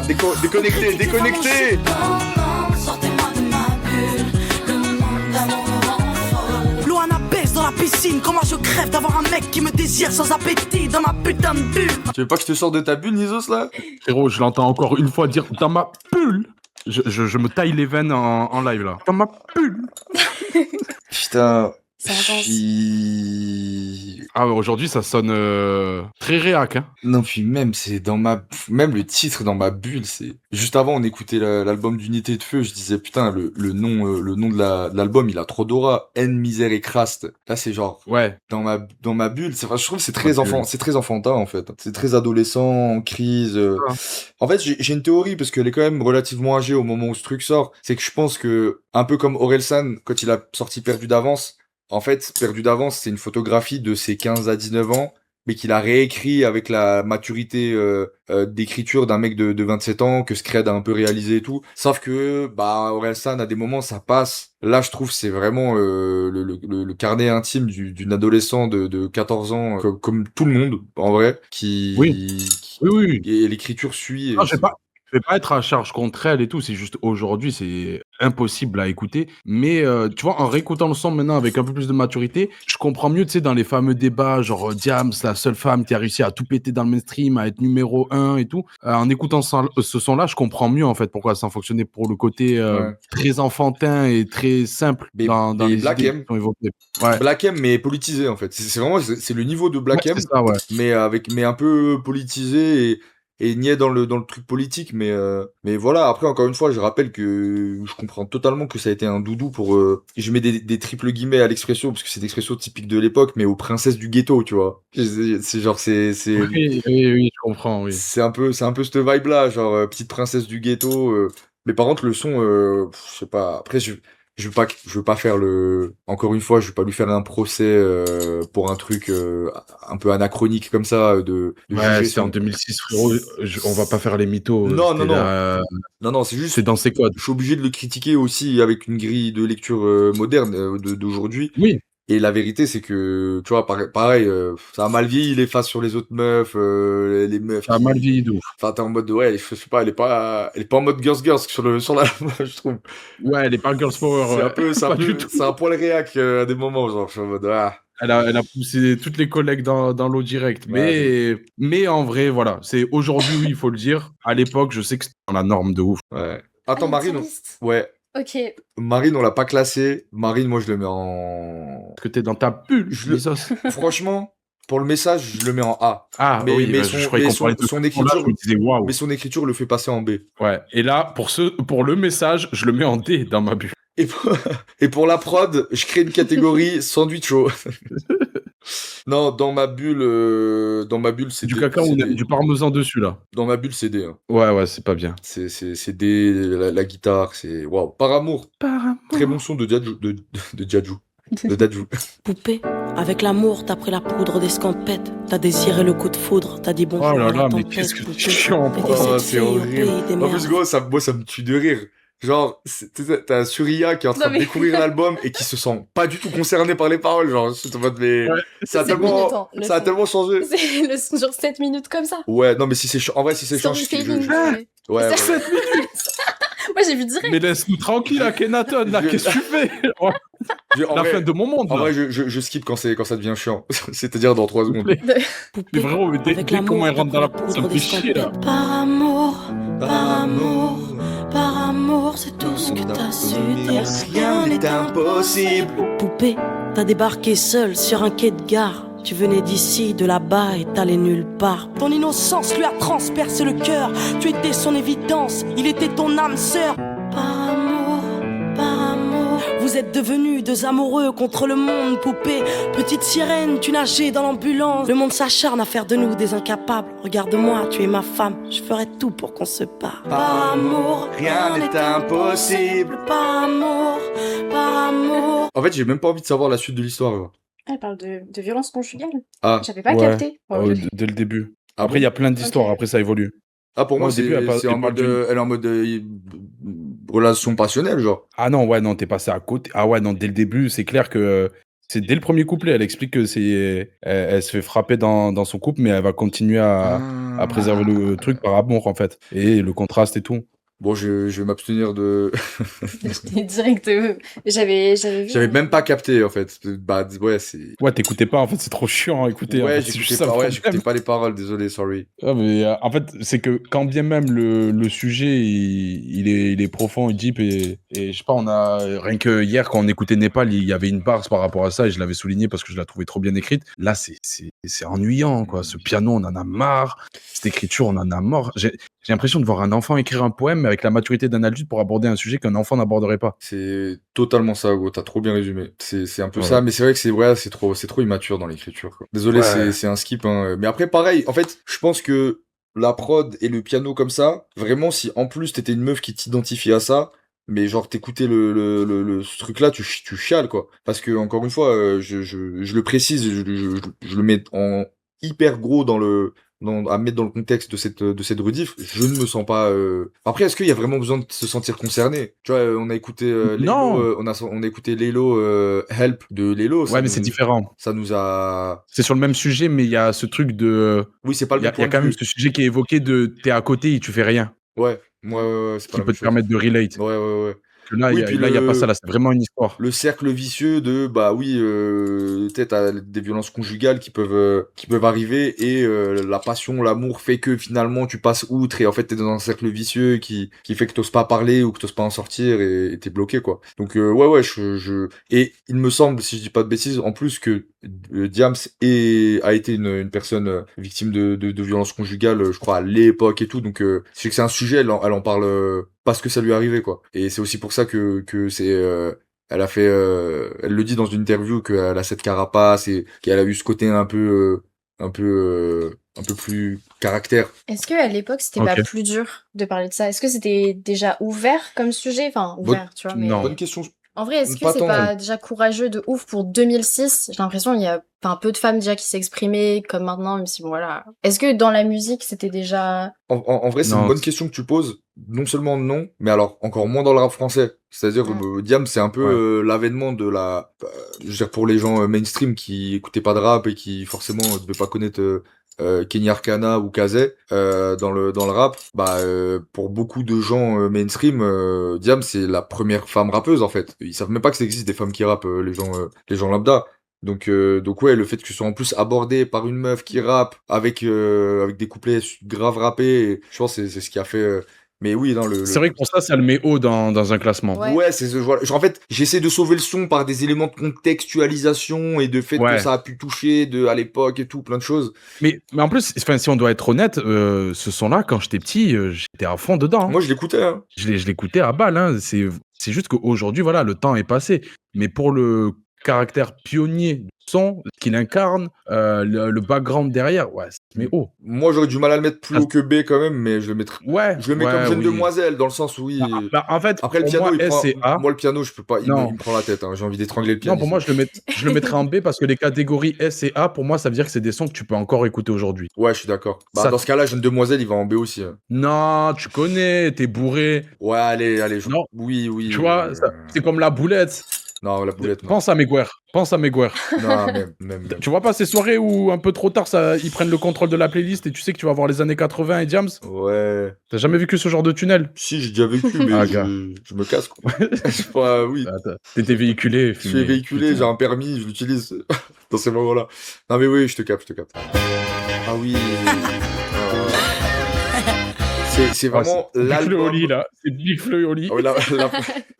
déconnecté. Non, sortez-moi de ma bulle. Le moment d'amour me rend folle. Loana baisse dans la piscine. Comment je crève d'avoir un mec qui me désire sans appétit dans ma putain de bulle. Tu veux pas que je te sorte de ta bulle, Nisos, là? Frérot, je l'entends encore une fois dire dans ma bulle. Je me taille les veines en live là. Dans ma bulle. Putain. C'est intense. Ah ouais, aujourd'hui ça sonne très réac, hein. Non, puis même, même le titre dans ma bulle, c'est... Juste avant, on écoutait l'album d'Unité de Feu, je disais, putain, le nom de l'album, il a trop d'aura. Haine, misère et craste. Là, c'est genre... Ouais. Dans ma bulle, je trouve que c'est très enfantin, en fait. C'est très adolescent, en crise. En fait, j'ai une théorie, parce qu'elle est quand même relativement âgée au moment où ce truc sort. C'est que je pense que, un peu comme Orelsan, quand il a sorti Perdu d'avance, en fait, Perdu d'avance, c'est une photographie de ses 15 à 19 ans, mais qu'il a réécrit avec la maturité d'écriture d'un mec de 27 ans, que Scred a un peu réalisé et tout. Sauf que, Orelsan, à des moments, ça passe. Là, je trouve, c'est vraiment le carnet intime d'une adolescent de 14 ans, comme tout le monde, en vrai, Oui. Et l'écriture suit. Non, je vais pas être à charge contre elle et tout, c'est juste aujourd'hui, c'est impossible à écouter. Mais tu vois, en réécoutant le son maintenant avec un peu plus de maturité, je comprends mieux, tu sais, dans les fameux débats, genre Diams, la seule femme qui a réussi à tout péter dans le mainstream, à être numéro 1 et tout. En écoutant ce son-là, je comprends mieux en fait pourquoi ça fonctionnait pour le côté très enfantin et très simple dans les Black idées M. qui sont évoquées. Ouais. Black M, mais politisé en fait. C'est vraiment le niveau de Black M, c'est ça, ouais. mais un peu politisé niais dans le truc politique, mais voilà. Après, encore une fois, je rappelle que je comprends totalement que ça a été un doudou pour. Je mets des triples guillemets à l'expression parce que c'est l'expression typique de l'époque, mais aux princesses du ghetto, tu vois. C'est genre Oui, je comprends, oui. c'est un peu cette vibe là, genre petite princesse du ghetto. Mais par contre, le son, je sais pas. Après, je veux pas faire encore une fois, je veux pas lui faire un procès pour un truc un peu anachronique comme ça de Ouais, juger c'était en son. 2006, frérot. On va pas faire les mythos. Non, non, C'était non, là, non, c'est juste, c'est dans ses codes. je suis obligé de le critiquer aussi avec une grille de lecture moderne d'aujourd'hui. Oui, Et la vérité, c'est que, tu vois, pareil, ça a mal vieilli les faces sur les autres meufs, les meufs ça a mal qui. vieilli de ouf. Enfin, t'es en mode, ouais, je sais pas, elle est pas en mode girls girls sur la, je trouve. Ouais, les pas Girls Power, C'est un pas du peu, tout. c'est un poil réac à des moments, genre, je suis en mode, ah. Elle a poussé toutes les collègues dans l'eau direct. Ouais, Mais en vrai, voilà. C'est aujourd'hui, oui, il faut le dire. À l'époque, je sais que c'était dans la norme de ouf. ouais. Ah, Attends, une Marine, tier list. ouais. Ok. Marine, on l'a pas classé. Marine, moi, je le mets en. Parce que t'es dans ta bulle, Je le- Misos. Franchement, pour le message, je le mets en A. Ah oui, Mais bah, je croyais qu'on parlait de son ce là je écriture, me disais waouh. mais son écriture le fait passer en B. Ouais. Et là, pour le message, je le mets en D dans ma bulle. Et pour, et pour la prod, je crée une catégorie sandwich chaud. Non, dans ma bulle, c'est Du D. caca, C'est on a mis D. du parmesan dessus, là. Dans ma bulle, c'est D. Hein. Ouais, c'est pas bien. C'est D, la guitare, c'est waouh. Par amour, Par très bon son de Dadju, de Dadju. Poupée, avec l'amour, t'as pris la poudre d'escampette. T'as désiré le coup de foudre, t'as dit bonjour Oh là à la là, mais tempête. qu'est-ce que Poupée, c'est chiant, t'étais bro. cette C'est fille au horrible. pays des En plus, merveilles. gros, moi, ça me tue de rire. Genre, t'as Surya qui est en train Non, mais- de découvrir l'album et qui se sent pas du tout concerné par les paroles. Genre, je suis en mode, mais Ouais. ça a C'est minutes, tellement, hein, le ça a son. tellement changé. C'est le son, genre 7 minutes comme ça. Ouais, non, mais si c'est en vrai, si c'est chiant, Storytelling. ouais. Moi, j'ai vu direct. Mais laisse-nous tranquille, là, Kenaton, là, Je- qu'est-ce que tu fais? En La vrai, fin de mon monde, en là. vrai, je skip quand ça devient chiant. C'est-à-dire dans 3 secondes. Poupée, Mais vraiment, mais dès avec comment l'amour, elle rentre dans la t'as porte, pris ça me fait chier, là. d'escampette. Par amour, par amour, c'est tout ce que t'as su dire. Rien n'est impossible. Poupée, t'as débarqué seul sur un quai de gare. Tu venais d'ici, de là-bas et t'allais nulle part. Ton innocence lui a transpercé le cœur. Tu étais son évidence, il était ton âme sœur. Par amour, vous êtes devenus deux amoureux contre le monde, poupée. Petite sirène, tu nageais dans l'ambulance. Le monde s'acharne à faire de nous des incapables. Regarde-moi, tu es ma femme, je ferai tout pour qu'on se parle. Par amour, rien n'est impossible. Par amour, En fait, j'ai même pas envie de savoir la suite de l'histoire. Genre. Elle parle de violence conjugale. Ah, J'avais pas Ouais. capté. Oh, dès le début. Après, bon il y a plein d'histoires, Ok. après, ça évolue. Pour moi, Au début, elle parle c'est en mode, d'une- elle est en mode relation passionnelle, genre. Ah non, ouais, non, t'es passé à côté. Ah ouais, non, dès le début, c'est clair que c'est dès le premier couplet, elle explique que elle se fait frapper dans son couple, mais elle va continuer à préserver le truc par amour, en fait. Et le contraste et tout. Bon, je vais m'abstenir de. J'étais direct. J'avais vu. J'avais même pas capté, en fait. Bah, ouais, c'est. Ouais, t'écoutais pas, en fait, c'est trop chiant à écouter. en Ouais, fait, c'est juste ça le problème. j'écoutais pas les paroles, désolé, sorry. Ah, mais en fait, c'est que quand bien même le sujet il est profond et deep et je sais pas, on a rien que hier quand on écoutait Népal, il y avait une barre par rapport à ça et je l'avais souligné parce que je la trouvais trop bien écrite. Là, c'est ennuyant quoi. Ce piano, on en a marre. Cette écriture, on en a marre. J'ai l'impression de voir un enfant écrire un poème mais avec la maturité d'un adulte pour aborder un sujet qu'un enfant n'aborderait pas. C'est totalement ça, gros. T'as trop bien résumé. C'est un peu Ouais. ça, mais c'est vrai que c'est trop immature dans l'écriture, quoi. Désolé, Ouais. c'est un skip, hein. Mais après, pareil, en fait, je pense que la prod et le piano comme ça, vraiment, si en plus t'étais une meuf qui t'identifiait à ça, mais genre t'écoutais ce truc-là, tu chiales, quoi. Parce que, encore une fois, je le précise, je le mets en hyper gros à mettre dans le contexte de cette rediff, je ne me sens pas. Après, est-ce qu'il y a vraiment besoin de se sentir concerné? Tu vois, on a écouté Non. Lelo, on a écouté Lelo Help de Lelo. Ouais, mais c'est différent. Ça nous a. C'est sur le même sujet, mais il y a ce truc de. Oui, c'est pas le Il y a même point quand de même vue. ce sujet qui est évoqué de t'es à côté et tu fais rien. Ouais, c'est pas Qui la peut même te chose. permettre de relate. Ouais. que là, Oui, il puis y a pas ça, là, c'est vraiment une histoire. le cercle vicieux de bah oui, peut-être des violences conjugales qui peuvent arriver et la passion, l'amour fait que finalement tu passes outre et en fait t'es dans un cercle vicieux qui fait que t'oses pas parler ou que t'oses pas en sortir et t'es bloqué quoi. Donc ouais et il me semble, si je dis pas de bêtises, en plus que Diams a été une personne victime de violences conjugales, je crois à l'époque et tout. Donc je sais que c'est un sujet, elle en parle parce que ça lui est arrivé quoi. Et c'est aussi pour ça que c'est elle a fait, elle le dit dans une interview qu'elle a cette carapace et qu'elle a eu ce côté un peu plus caractère. Est-ce qu'à l'époque, c'était Ok. pas plus dur de parler de ça? Est-ce que c'était déjà ouvert comme sujet? Enfin, ouvert, tu vois, mais... Non. Bonne question. En vrai, est-ce que Pas c'est tant, pas déjà courageux de ouf pour 2006? J'ai l'impression qu'il y a enfin, peu de femmes déjà qui s'exprimaient comme maintenant, même si bon voilà. Est-ce que dans la musique, c'était déjà... En vrai, c'est une Non, bonne question que tu poses. Non seulement non, mais alors encore moins dans le rap français. C'est-à-dire, Diam, c'est un peu Ouais. l'avènement de la... je veux dire, pour les gens mainstream qui écoutaient pas de rap et qui forcément devaient pas connaître Kenny Arcana ou Kazé dans le rap, bah pour beaucoup de gens mainstream, Diam, c'est la première femme rappeuse en fait. Ils savent même pas que ça existe des femmes qui rappent, les gens lambda. Donc ouais, le fait que ce soit en plus abordé par une meuf qui rappe avec des couplets grave rappés, je pense que c'est ce qui a fait. Mais oui, dans C'est vrai que pour ça le met haut dans un classement. Ouais. Ouais, c'est voilà. En fait, j'essaie de sauver le son par des éléments de contextualisation et de fait que Ouais. ça a pu toucher à l'époque et tout, plein de choses. Mais en plus, enfin, si on doit être honnête, ce son-là, quand j'étais petit, j'étais à fond dedans. Moi, je l'écoutais. Hein. Je l'écoutais à balle. Hein. C'est juste qu'aujourd'hui, voilà, le temps est passé. Mais pour le caractère pionnier du son qu'il incarne, le background derrière, ouais, ça se met haut. Moi, j'aurais du mal à le mettre plus Ah. haut que B quand même, mais je le mettrais. Ouais. Je le mets comme jeune demoiselle, dans le sens où oui. En fait, Après, le pour piano, moi, S et A. moi, le piano, je peux pas. Il Non. me prend la tête. Hein. J'ai envie d'étrangler le piano. Non, pour moi, je le mettrais en B parce que les catégories S et A, pour moi, ça veut dire que c'est des sons que tu peux encore écouter aujourd'hui. Ouais, je suis d'accord. Bah, Ça- dans ce cas-là, jeune demoiselle, il va en B aussi. Hein. Non, tu connais, t'es bourré. Ouais, allez. Non. Oui. Tu vois, c'est comme la boulette. Non, la boulette, non. Pense à Meguer. Non, même. Tu vois pas ces soirées où un peu trop tard, ils prennent le contrôle de la playlist et tu sais que tu vas voir les années 80 et Diams? Ouais. T'as jamais vécu ce genre de tunnel? Si, j'ai déjà vécu, mais Ah, je gars. me casse, quoi. Oui. T'étais véhiculé. Je suis véhiculé, j'ai un permis, je l'utilise dans ces moments-là. Non, mais oui, je te capte. Ah oui. C'est vraiment Big Flo et l'album. Oli, là. C'est Big Flo et Oli. Ah oui,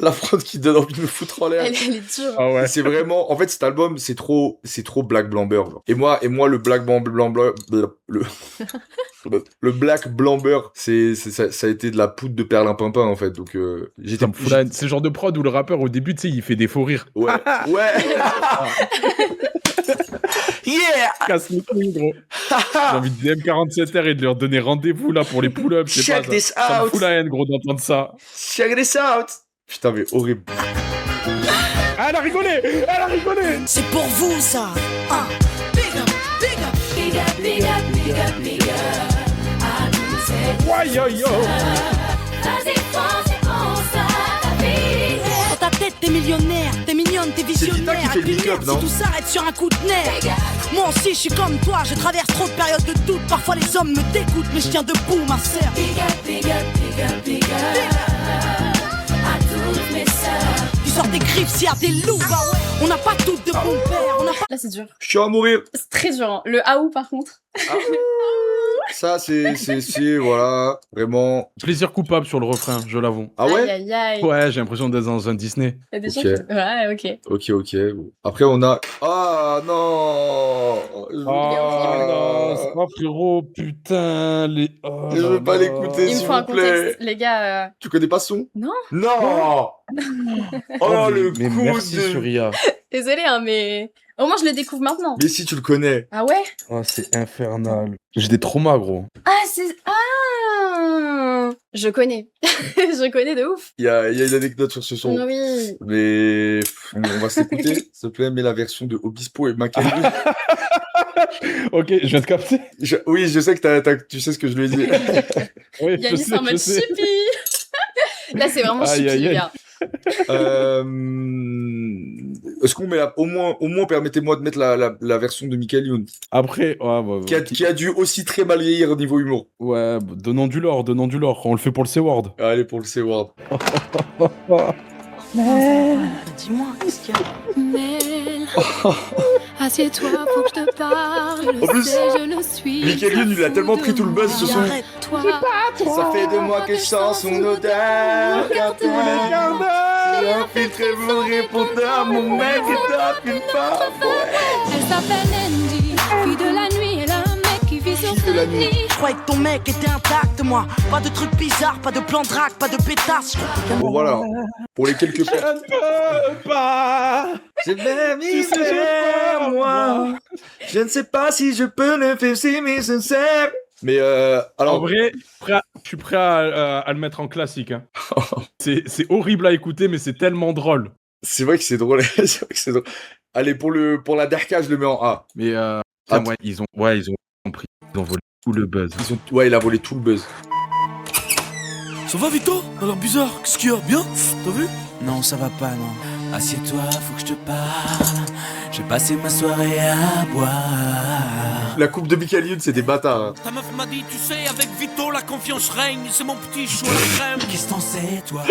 la prod qui donne envie de me foutre en l'air. Elle est dure. Ah ouais. C'est vraiment, en fait, cet album, c'est trop Black Blamber, genre. Et moi, le Black Blamber, le Black Blamber, ça a été de la poudre de perlimpinpin, en fait. Donc, j'étais. Ça me fout la haine. C'est le genre de prod où le rappeur, au début, tu sais, il fait des faux rires. Ouais. Yeah! Casse les couilles, gros. J'ai envie de DM 47R et de leur donner rendez-vous, là, pour les pull-ups. Je sais Check pas, this ça me out. fout la haine, gros, d'entendre ça. Check this out! Putain, mais horrible. Ah, elle a rigolé! C'est pour vous ça. Ah. Ouais, yo, yo! Dans ta tête, t'es millionnaire, t'es mignonne, t'es Vita visionnaire. qui fait le Et puis pick-up, merde, non si tout s'arrête sur un coup de nerf. Moi aussi, je suis comme toi, je traverse trop de périodes de doute. Parfois, les hommes me dégoûtent, mais je tiens debout, ma sœur. Tu sors des griffes s'il y a des loups, bah ouais. On n'a pas toutes de bons pères, on n'a pas. Là, c'est dur. Je suis à mourir. C'est très dur. Hein. Le Aou, par contre. Ça, c'est, voilà, vraiment. Plaisir coupable sur le refrain, je l'avoue. Ah ouais? Aïe, aïe, aïe. Ouais, j'ai l'impression d'être dans un Disney. Il y a des gens Ok. qui... Ouais, ok. Ok. Après, on a. Ah non! Oh non, frérot, putain, oh Je veux pas l'écouter, Il me s'il faut un vous plaît. contexte. Les gars... Tu connais pas son? Non. Non! Oh, le mais coup merci, de... Surya. Désolée, hein, mais... Au moins, je le découvre maintenant. Mais si, tu le connais. Ah ouais? Oh, c'est infernal. J'ai des traumas, gros. Ah, c'est... Ah! Je connais. Je connais de ouf. Il y a une anecdote sur ce son. Oui. Mais on va s'écouter, s'il te plaît, mets la version de Obispo et Makeri. Ok, je viens de capter. Oui, je sais que tu sais ce que je lui ai dit. Oui, Yannis en mode chippy. Là, c'est vraiment Aïe, chippy, aïe, les aïe. gars. Est-ce qu'on met au moins permettez-moi de mettre la version de Michael Youn, Après, ouais, qui a dû aussi très mal vieillir au niveau humour. ouais, donnons du lore. On le fait pour le C-Word. Allez, pour le C-Word. Dis-moi, qu'est-ce qu'il y a? Mel, assieds-toi, faut que je te parle. Je En plus, sais, je le suis. Michael Youn, il a tellement pris tout le buzz ce son. Arrête-toi. Ça fait de moi que je sens son odeur. Car tous les quarts d'heure, j'ai infiltré vos répondeurs. Mon mec est top, une femme. Elle s'appelle Andy, fille de la nuit. Elle a un mec qui vit sur Fille de la sa nuit. nuit. Je croyais que ton mec était intact, moi. Pas de trucs bizarres, pas de plan de drague, pas de pétasse. Bon voilà, pour les quelques Je ne peux pas. j'ai bien mis Tu sais, je peux moi. Je ne sais pas si je peux le faire, si mais sincère. Mais En alors, vrai, je suis prêt à le mettre en classique. Hein. C'est horrible à écouter, mais c'est tellement drôle. c'est vrai que c'est drôle. C'est vrai que c'est drôle. Allez, pour la Derka, je le mets en A. Mais Ah, ouais, ils ont compris. Ils ont volé tout le buzz. Ouais, il a volé tout le buzz. Ça va Vito? Alors bizarre, qu'est-ce qu'il y a? Bien? T'as vu? Non, ça va pas, non. Assieds-toi, faut que je te parle. J'ai passé ma soirée à boire. La coupe de Michael Youn, c'est des bâtards. Hein. Ta meuf m'a dit, tu sais, avec Vito, la confiance règne. C'est mon petit chou à la crème. Qu'est-ce t'en sais, toi?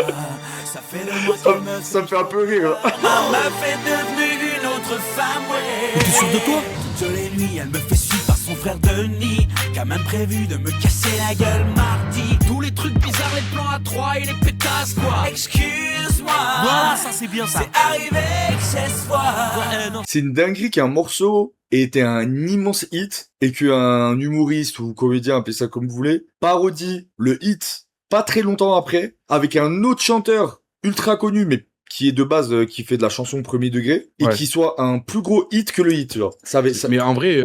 Ça fait le mois qu'elle me Ça me fait un peu rire. Hein. Ma meuf est devenue une autre femme, ouais. T'es sûr de toi? Toutes les nuits, elle me fait suivre par son frère Denis, qui a même prévu de me casser la gueule mardi. Tous les trucs bizarres, les plans à 3 et les pétasses, quoi. Excuse-moi. Voilà, ça c'est bien ça. C'est arrivé que 16 fois. Non. C'est une dinguerie qu'un morceau ait été un immense hit et qu'un humoriste ou comédien, appelez ça comme vous voulez, parodie le hit pas très longtemps après avec un autre chanteur ultra connu mais qui est de base qui fait de la chanson premier degré et Ouais. qui soit un plus gros hit que le hit, genre. Mais en vrai,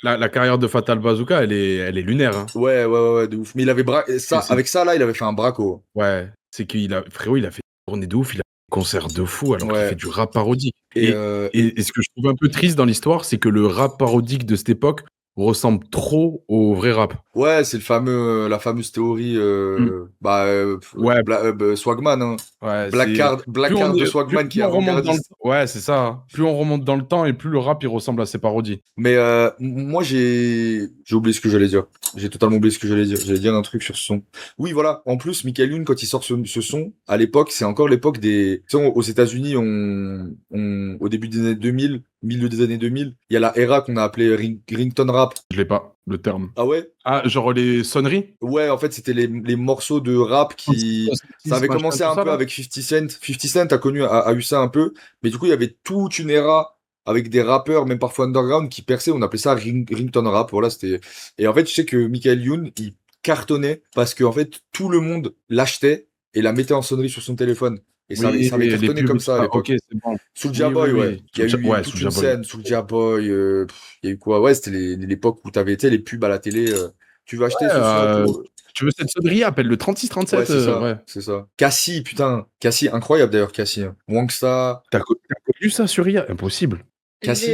la carrière de Fatal Bazooka, elle est lunaire. Hein. Ouais, de ouf. Mais il avait ça, C'est- avec ça là, il avait fait un braco. Ouais, c'est frérot, il a fait une tournée de ouf, il a fait des concerts de fou alors Ouais. qu'il fait du rap parodique. Et, Et ce que je trouve un peu triste dans l'histoire, c'est que le rap parodique de cette époque ressemble trop au vrai rap. ouais, c'est la fameuse théorie, Ouais. Swagman, hein. Ouais, Black c'est- Card plus on de est- Swagman plus qui a on remonte dans le regardé. temps. Ouais, c'est ça. Hein. Plus on remonte dans le temps et plus le rap il ressemble à ses parodies. Mais moi j'ai oublié ce que j'allais dire. J'ai totalement oublié ce que j'allais dire. J'allais dire un truc sur ce son. Oui, voilà. En plus, Michael Youn, quand il sort ce son, à l'époque, c'est encore l'époque des. Tu sais, aux États-Unis, au début des années 2000, milieu des années 2000, il y a la era qu'on a appelée ringtone rap. Je l'ai pas, le terme. Ah ouais? Ah, genre les sonneries. Ouais, en fait, c'était les morceaux de rap qui. Ça avait commencé un peu là. avec 50 Cent. 50 Cent a eu ça un peu, mais du coup, il y avait toute une era avec des rappeurs, même parfois underground, qui perçaient. On appelait ça ringtone rap. Voilà, c'était. Et en fait, je sais que Michael Youn, il cartonnait parce que en fait, tout le monde l'achetait et la mettait en sonnerie sur son téléphone. Et ça Oui, avait les cartonné pubs, comme ça à ah, l'époque. ok, c'est bon. Soulja Oui, Boy, oui, ouais. oui. Il y a eu Ouais, toute Soulja une Boy. scène, Soulja Boy, il y a eu quoi? Ouais, c'était l'époque où t'avais été les pubs à la télé. Tu veux acheter Ouais, ce son pour- Tu veux cette sonnerie, appelle le 3637. Ouais, c'est ça. Ouais. C'est ça. Cassie, putain. Cassie, incroyable d'ailleurs, Cassie. Hein. Wangsta. T'as connu ça sur IA? Impossible. Cassie.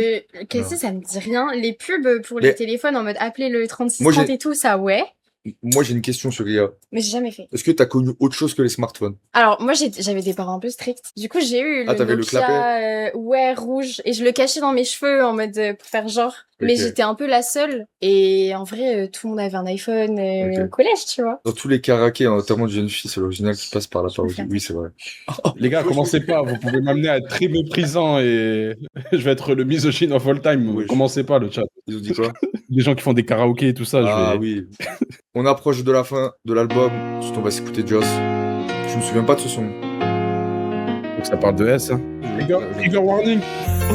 Cassie, Non. ça me dit rien. Les pubs pour les Mais- téléphones en mode appeler le 3630 Moi, j'ai- et tout, ça ouais. Moi, j'ai une question sur IA. Mais j'ai jamais fait. Est-ce que t'as connu autre chose que les smartphones? Alors, moi, j'avais des parents un peu stricts. Du coup, j'ai eu Ah, le t'avais le Nokia, ouais, rouge. Et je le cachais dans mes cheveux en mode pour faire genre. Mais Ok. j'étais un peu la seule. Et en vrai, tout le monde avait un iPhone Ok. au collège, tu vois. Dans tous les karaokés, notamment de jeunes filles, c'est l'original qui passe par la parodie. Super. Oui, c'est vrai. Les gars, commencez pas. Vous pouvez m'amener à être très méprisant et je vais être le misogyne of all time. Oui. Commencez pas le chat. Ils ont dit quoi? Les gens qui font des karaokés et tout ça, Ah je vais. oui. On approche de la fin de l'album. Surtout, on va s'écouter Joss. Je me souviens pas de ce son. Donc ça parle de S. Hein. Trigger warning.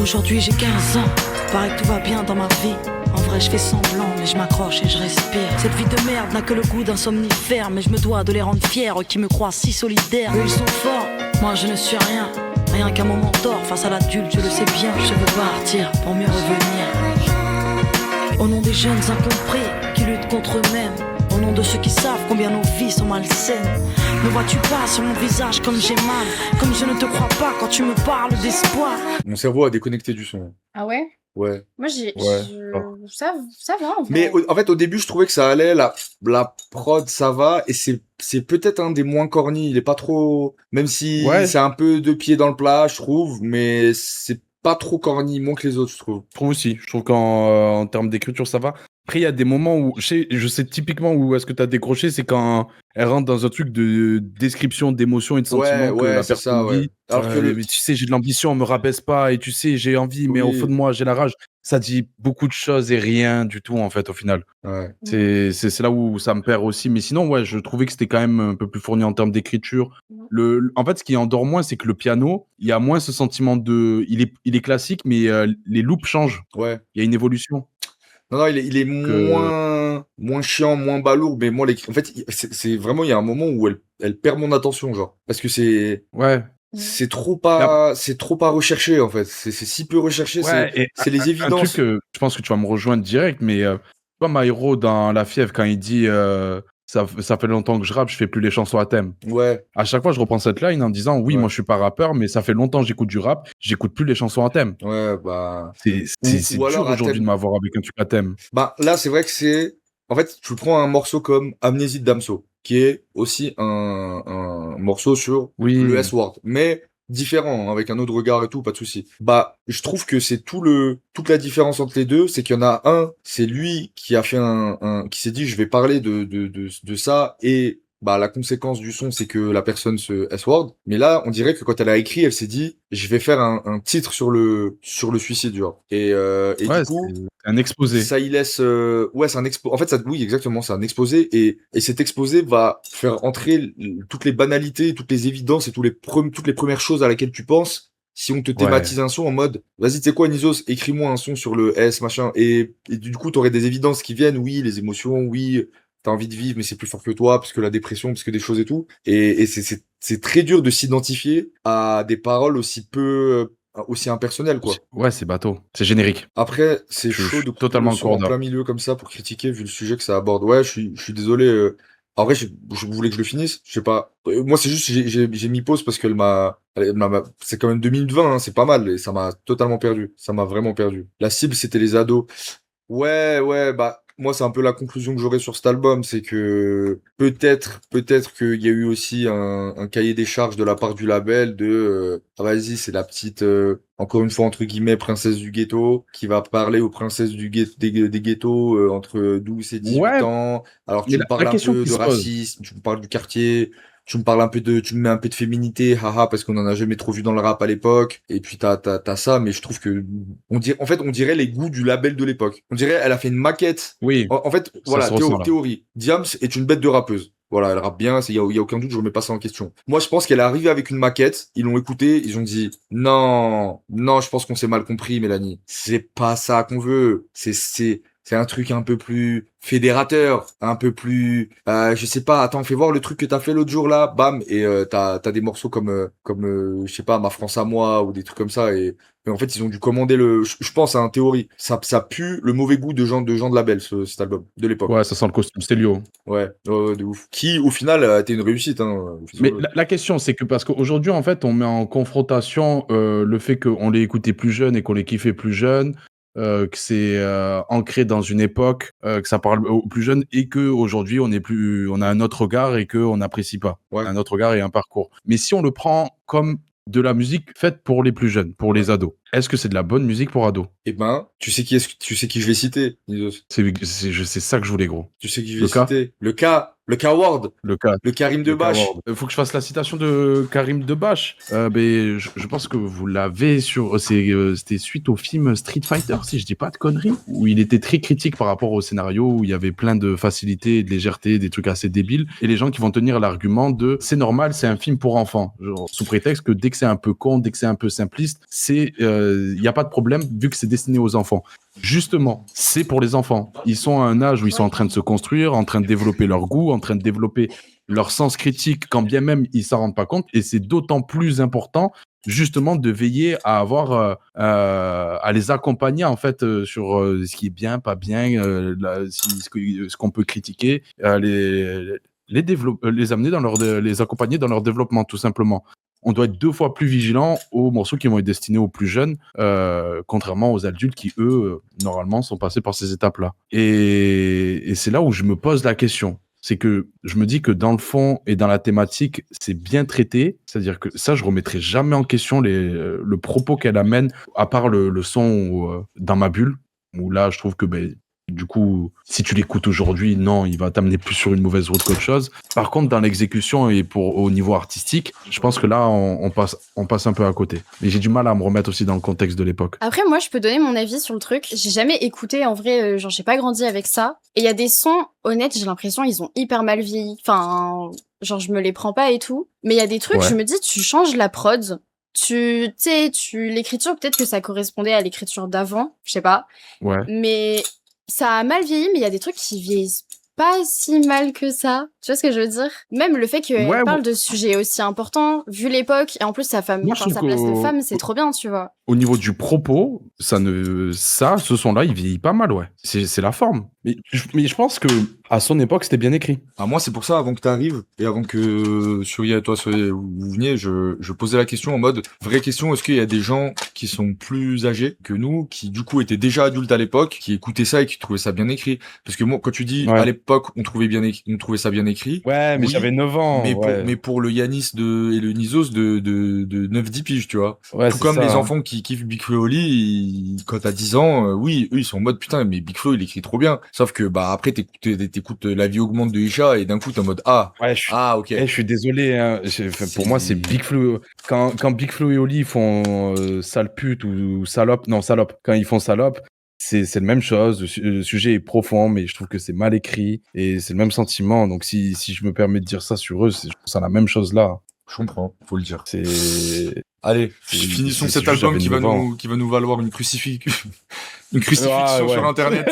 Aujourd'hui j'ai 15 ans, paraît que tout va bien dans ma vie. En vrai je fais semblant mais je m'accroche et je respire. Cette vie de merde n'a que le goût d'un somnifère, mais je me dois de les rendre fiers qui me croient si solidaires. Eux ils sont forts, moi je ne suis rien. Rien qu'un moment d'or face à l'adulte, je le sais bien. Je veux partir pour mieux revenir. Au nom des jeunes incompris qui luttent contre eux-mêmes, au nom de ceux qui savent combien nos vies sont malsaines. Me vois-tu pas sur mon visage comme j'ai mal, comme je ne te crois pas quand tu me parles d'espoir. Mon cerveau a déconnecté du son. Ah ouais? Ouais. Moi, Ouais. ça va, en vrai. Mais en fait, au début, je trouvais que ça allait, la prod, ça va, et c'est peut-être un des moins corny. Il est pas trop, même si Ouais. c'est un peu deux pieds dans le plat, je trouve, mais c'est pas trop corny, moins que les autres, je trouve. Je trouve aussi. Je trouve qu'en termes d'écriture, ça va. Après, il y a des moments où, je sais typiquement où est-ce que tu as décroché, c'est quand elle rentre dans un truc de description d'émotions et de Ouais, sentiments que ouais, la c'est ça, personne ouais. dit. Alors que le... Mais tu sais, j'ai de l'ambition, me rabaisse pas, et tu sais, j'ai envie, mais au fond de Oui, moi, j'ai la rage. Ça dit beaucoup de choses et rien du tout, en fait, au final. ouais. C'est là où ça me perd aussi. Mais sinon, ouais, je trouvais que c'était quand même un peu plus fourni en termes d'écriture. En fait, ce qui endort moins, c'est que le piano, il y a moins ce sentiment de. Il est classique, mais les loops changent. Ouais. Il y a une évolution. Non, non, il est Que... moins chiant, moins balourd, mais moi, en fait, c'est vraiment, il y a un moment où elle perd mon attention, genre. Parce que Ouais. c'est trop pas recherché, en fait. C'est si peu recherché, Ouais, et c'est les un truc évidences. que je pense que tu vas me rejoindre direct, mais tu vois, Myro dans La Fièvre, quand il dit ça fait longtemps que je rappe, je fais plus les chansons à thème. Ouais, À chaque fois, je reprends cette line en disant oui, ouais, moi je suis pas rappeur, mais ça fait longtemps que j'écoute du rap, j'écoute plus les chansons à thème. ouais, bah. C'est Ou dur alors, à aujourd'hui de thème. m'avoir avec un truc à thème. Bah, là, c'est vrai que en fait, tu prends un morceau comme Amnésie de Damso, qui est aussi un morceau sur le Oui, S-word, mais différent, hein, avec un autre regard et tout, pas de souci. Bah, je trouve que c'est toute la différence entre les deux, c'est qu'il y en a un, c'est lui qui a fait qui s'est dit, je vais parler de ça, et bah, la conséquence du son, c'est que la personne se S-word. Mais là, on dirait que quand elle a écrit, elle s'est dit, je vais faire un titre sur le suicide, genre. Et du ouais, coup, c'est un exposé. ça y laisse ouais, c'est un expo en fait, ça, oui, exactement, c'est un exposé, et cet exposé va faire entrer toutes les banalités, toutes les évidences et toutes les premières choses à laquelle tu penses si on te Ouais. thématise un son en mode vas-y, tu sais quoi, Nizos, écris-moi un son sur le S machin, et du coup t'aurais des évidences qui viennent, oui, les émotions, oui, t'as envie de vivre mais c'est plus fort que toi parce que la dépression, parce que des choses et tout, et c'est très dur de s'identifier à des paroles aussi impersonnelles, quoi. Ouais, c'est bateau. C'est générique. Après, c'est Je chaud suis de couper le totalement son en corda. plein milieu comme ça pour critiquer vu le sujet que ça aborde. Ouais, je suis désolé. En vrai, je voulais que je le finisse. Je sais pas. Moi, c'est juste, j'ai mis pause parce c'est quand même 2 minutes 20, hein, c'est pas mal. Et ça m'a totalement perdu. Ça m'a vraiment perdu. La cible, c'était les ados. Ouais, ouais, bah, moi, c'est un peu la conclusion que j'aurais sur cet album, c'est que peut-être qu'il y a eu aussi un cahier des charges de la part du label ah, vas-y, c'est la petite, encore une fois, entre guillemets, princesse du ghetto, qui va parler aux princesses des ghettos, entre 12 et 18 Ouais, ans. Alors, mais tu me la parles un question peu qui de se pose. racisme, tu me parles du quartier, tu me mets un peu de féminité, haha, parce qu'on en a jamais trop vu dans le rap à l'époque. Et puis t'as ça, mais je trouve que en fait, on dirait les goûts du label de l'époque. On dirait, elle a fait une maquette. Oui, En fait, ça voilà, se ressent là. théorie. Diams est une bête de rappeuse. Voilà, elle rappe bien, il y a aucun doute, je remets pas ça en question. Moi, je pense qu'elle est arrivée avec une maquette, ils l'ont écoutée, ils ont dit, non, non, je pense qu'on s'est mal compris, Mélanie. C'est pas ça qu'on veut. C'est un truc un peu plus fédérateur, un peu plus, je sais pas, attends, fais voir le truc que t'as fait l'autre jour là, bam, et t'as des morceaux comme je sais pas, Ma France à moi, ou des trucs comme ça, et en fait, ils ont dû commander je pense, en théorie, ça pue le mauvais goût de label, cet album, de l'époque. Ouais, ça sent le costume Stelio. Ouais, ouais, ouais, de ouf. Qui, au final, a été une réussite, hein, Mais faisons-le. la question, c'est que parce qu'aujourd'hui, en fait, on met en confrontation le fait qu'on les écoutait plus jeunes et qu'on les kiffait plus jeunes, que c'est ancré dans une époque, que ça parle aux plus jeunes et qu'aujourd'hui, on a un autre regard et qu'on n'apprécie pas. Ouais, Un autre regard et un parcours. Mais si on le prend comme de la musique faite pour les plus jeunes, pour ouais. les ados, est-ce que c'est de la bonne musique pour ados? Eh ben, tu sais qui je vais citer, Nizos. C'est ça que je voulais, gros. Tu sais qui je vais Le cas? citer. Le K Ward, Le cas. le Karim Le Debache. Coward. Il faut que je fasse la citation de Karim Debache. Ben, je pense que vous l'avez sur. C'était suite au film Street Fighter, si je dis pas de conneries, où il était très critique par rapport au scénario, où il y avait plein de facilité, de légèreté, des trucs assez débiles, et les gens qui vont tenir l'argument de c'est normal, c'est un film pour enfants, genre, sous prétexte que dès que c'est un peu con, dès que c'est un peu simpliste, il y a pas de problème vu que c'est destiné aux enfants. Justement, c'est pour les enfants. Ils sont à un âge où ils sont en train de se construire, en train de développer leur goût, en train de développer leur sens critique, quand bien même ils s'en rendent pas compte. Et c'est d'autant plus important, justement, de veiller à à les accompagner en fait sur ce qui est bien, pas bien, ce qu'on peut critiquer, les amener les accompagner dans leur développement, tout simplement. On doit être 2 fois plus vigilant aux morceaux qui vont être destinés aux plus jeunes, contrairement aux adultes qui, eux, normalement, sont passés par ces étapes-là. Et c'est là où je me pose la question. C'est que je me dis que dans le fond et dans la thématique, c'est bien traité. C'est-à-dire que ça, je remettrai jamais en question le propos qu'elle amène, à part le son dans ma bulle, où là, je trouve que ben, Du coup, si tu l'écoutes aujourd'hui, non, il va t'amener plus sur une mauvaise route qu'autre chose. Par contre, dans l'exécution et au niveau artistique, je pense que là, on passe un peu à côté. Mais j'ai du mal à me remettre aussi dans le contexte de l'époque. Après, moi, je peux donner mon avis sur le truc. J'ai jamais écouté, en vrai, genre, j'ai pas grandi avec ça. Et il y a des sons, honnêtes, j'ai l'impression, ils ont hyper mal vieilli. Enfin, genre, je me les prends pas et tout. Mais il y a des trucs, Ouais. je me dis, tu changes la prod. L'écriture, peut-être que ça correspondait à l'écriture d'avant, je sais pas. Ouais. Mais ça a mal vieilli, mais il y a des trucs qui vieillissent pas si mal que ça. Tu vois ce que je veux dire? Même le fait qu'elle Ouais, parle de sujets aussi importants, vu l'époque, et en plus sa femme, Moi, je enfin, sa trouve place de qu'au- femme, c'est trop bien, tu vois. Au niveau du propos, ce son-là, il vieillit pas mal, ouais. C'est la forme. Mais je pense que à son époque, c'était bien écrit. Ah, moi, c'est pour ça, avant que t'arrives, et avant que Surya et toi vous veniez, je posais la question en mode, vraie question, est-ce qu'il y a des gens qui sont plus âgés que nous, qui du coup étaient déjà adultes à l'époque, qui écoutaient ça et qui trouvaient ça bien écrit? Parce que moi, quand tu dis, Ouais. à l'époque, on trouvait ça bien écrit, Ouais, mais Oui, j'avais 9 ans. mais pour le Yanis et le Nizos de 9-10 piges, tu vois. Ouais, Tout c'est comme ça, les hein. enfants qui kiffent Big Flo et Oli, quand t'as 10 ans, oui, eux, ils sont en mode, putain, mais Big Flo, il écrit trop bien. Sauf que, bah, après, t'écoutes La vie augmente de Isha, et d'un coup, t'es en mode, Ouais, ok. je suis désolé. Hein. Pour moi, c'est Big Flo. Quand Big Flo et Oli font sale pute ou salope, non, salope. Quand ils font salope, c'est le même chose. Le sujet est profond, mais je trouve que c'est mal écrit et c'est le même sentiment. Donc, si je me permets de dire ça sur eux, c'est la même chose là. Je comprends, faut le dire. C'est. Allez, C'est- finissons c'est cet juste album j'avais 9 ans. qui va nous valoir une crucifixion Ah, ouais. sur Internet.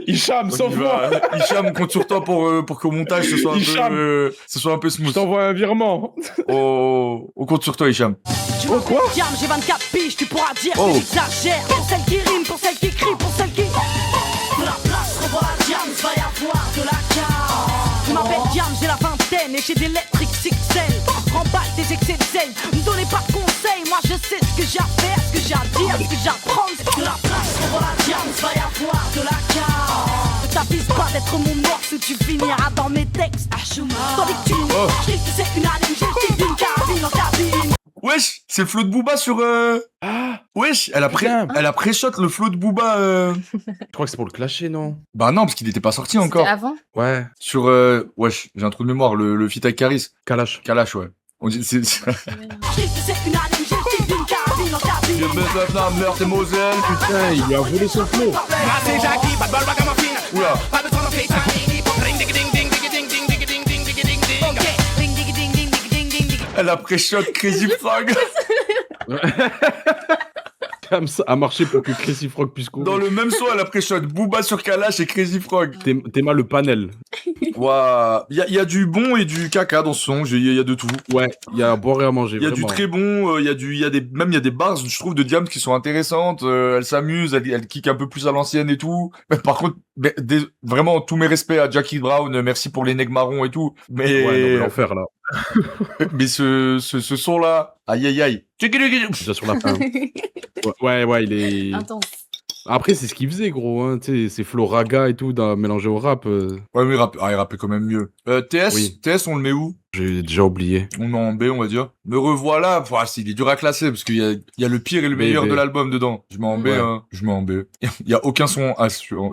Hicham, On y sauve-moi. va. Hicham, on compte sur toi pour qu'au montage ce soit un peu Je smooth. t'envoie un virement. On compte sur toi, Hicham. Tu Oh, quoi? Diam, j'ai 24 piges, tu pourras dire Oh. que j'exagère. Pour celles qui riment, pour celles qui crient, pour celles qui. De la place, revois la Diam, va y avoir de la carte. Je m'appelle Diam, j'ai la vingtaine et j'ai des lettres XXL. Remballe des excès de zèle, me donnez pas de conseils. Moi je sais ce que j'ai à faire, ce que j'ai à dire, ce que j'ai à prendre. De la place, revois la Diam, va y avoir de la carte. Ne t'avise pas d'être mon morse ou tu finiras dans mes textes. Tandis que tu nous je dis que c'est une anime, j'ai le style d'une carabine en cabine. Wesh, c'est le flow de Booba sur... Ah, Wesh, elle a pré-shot le flow de Booba... je crois que c'est pour le clasher, non? Bah non, parce qu'il était pas sorti C'était encore. avant. Ouais, Sur... Wesh, j'ai un trou de mémoire, le feat avec Caris. Kalash. Kalash, ouais. On dit... Je dis que c'est une anime, j'ai le style d'une carabine en cabine. Je me souviens, Meurthe et Moselle, Putain, il lui a volé son flow. Oula. Elle a pré-shot Crazy Frog. A marché pour que Crazy Frog puisse courir. Dans le même son, elle a pré-shot Booba sur Kalash et Crazy Frog. T'es mal le panel. Waouh. Il y a du bon et du caca dans ce son, il y a de tout. Ouais, il y a à boire et à manger. Il y a du vraiment. très bon, il y a des bars, je trouve, de Diams qui sont intéressantes. Elle s'amuse, elle kick un peu plus à l'ancienne et tout. Mais par contre, vraiment, tous mes respects à Jackie Brown, merci pour les nègres marrons et tout. Mais, Ouais, non, mais l'enfer, là. mais ce son-là, aïe aïe aïe. Déjà sur la fin. Ouais, il est... Intense. Après, c'est ce qu'il faisait, gros. Hein. Tu sais, c'est flow raga et tout, mélangé au rap. Ouais, mais il rappait quand même mieux. TS, Oui. TS, on le met où? J'ai déjà oublié. On est en B, on va dire. Me revoilà. Enfin, il est dur à classer parce qu'il y a le pire et le meilleur B. de l'album dedans. Je mets en B, Ouais. hein. Je mets en B. Il y a aucun son A sur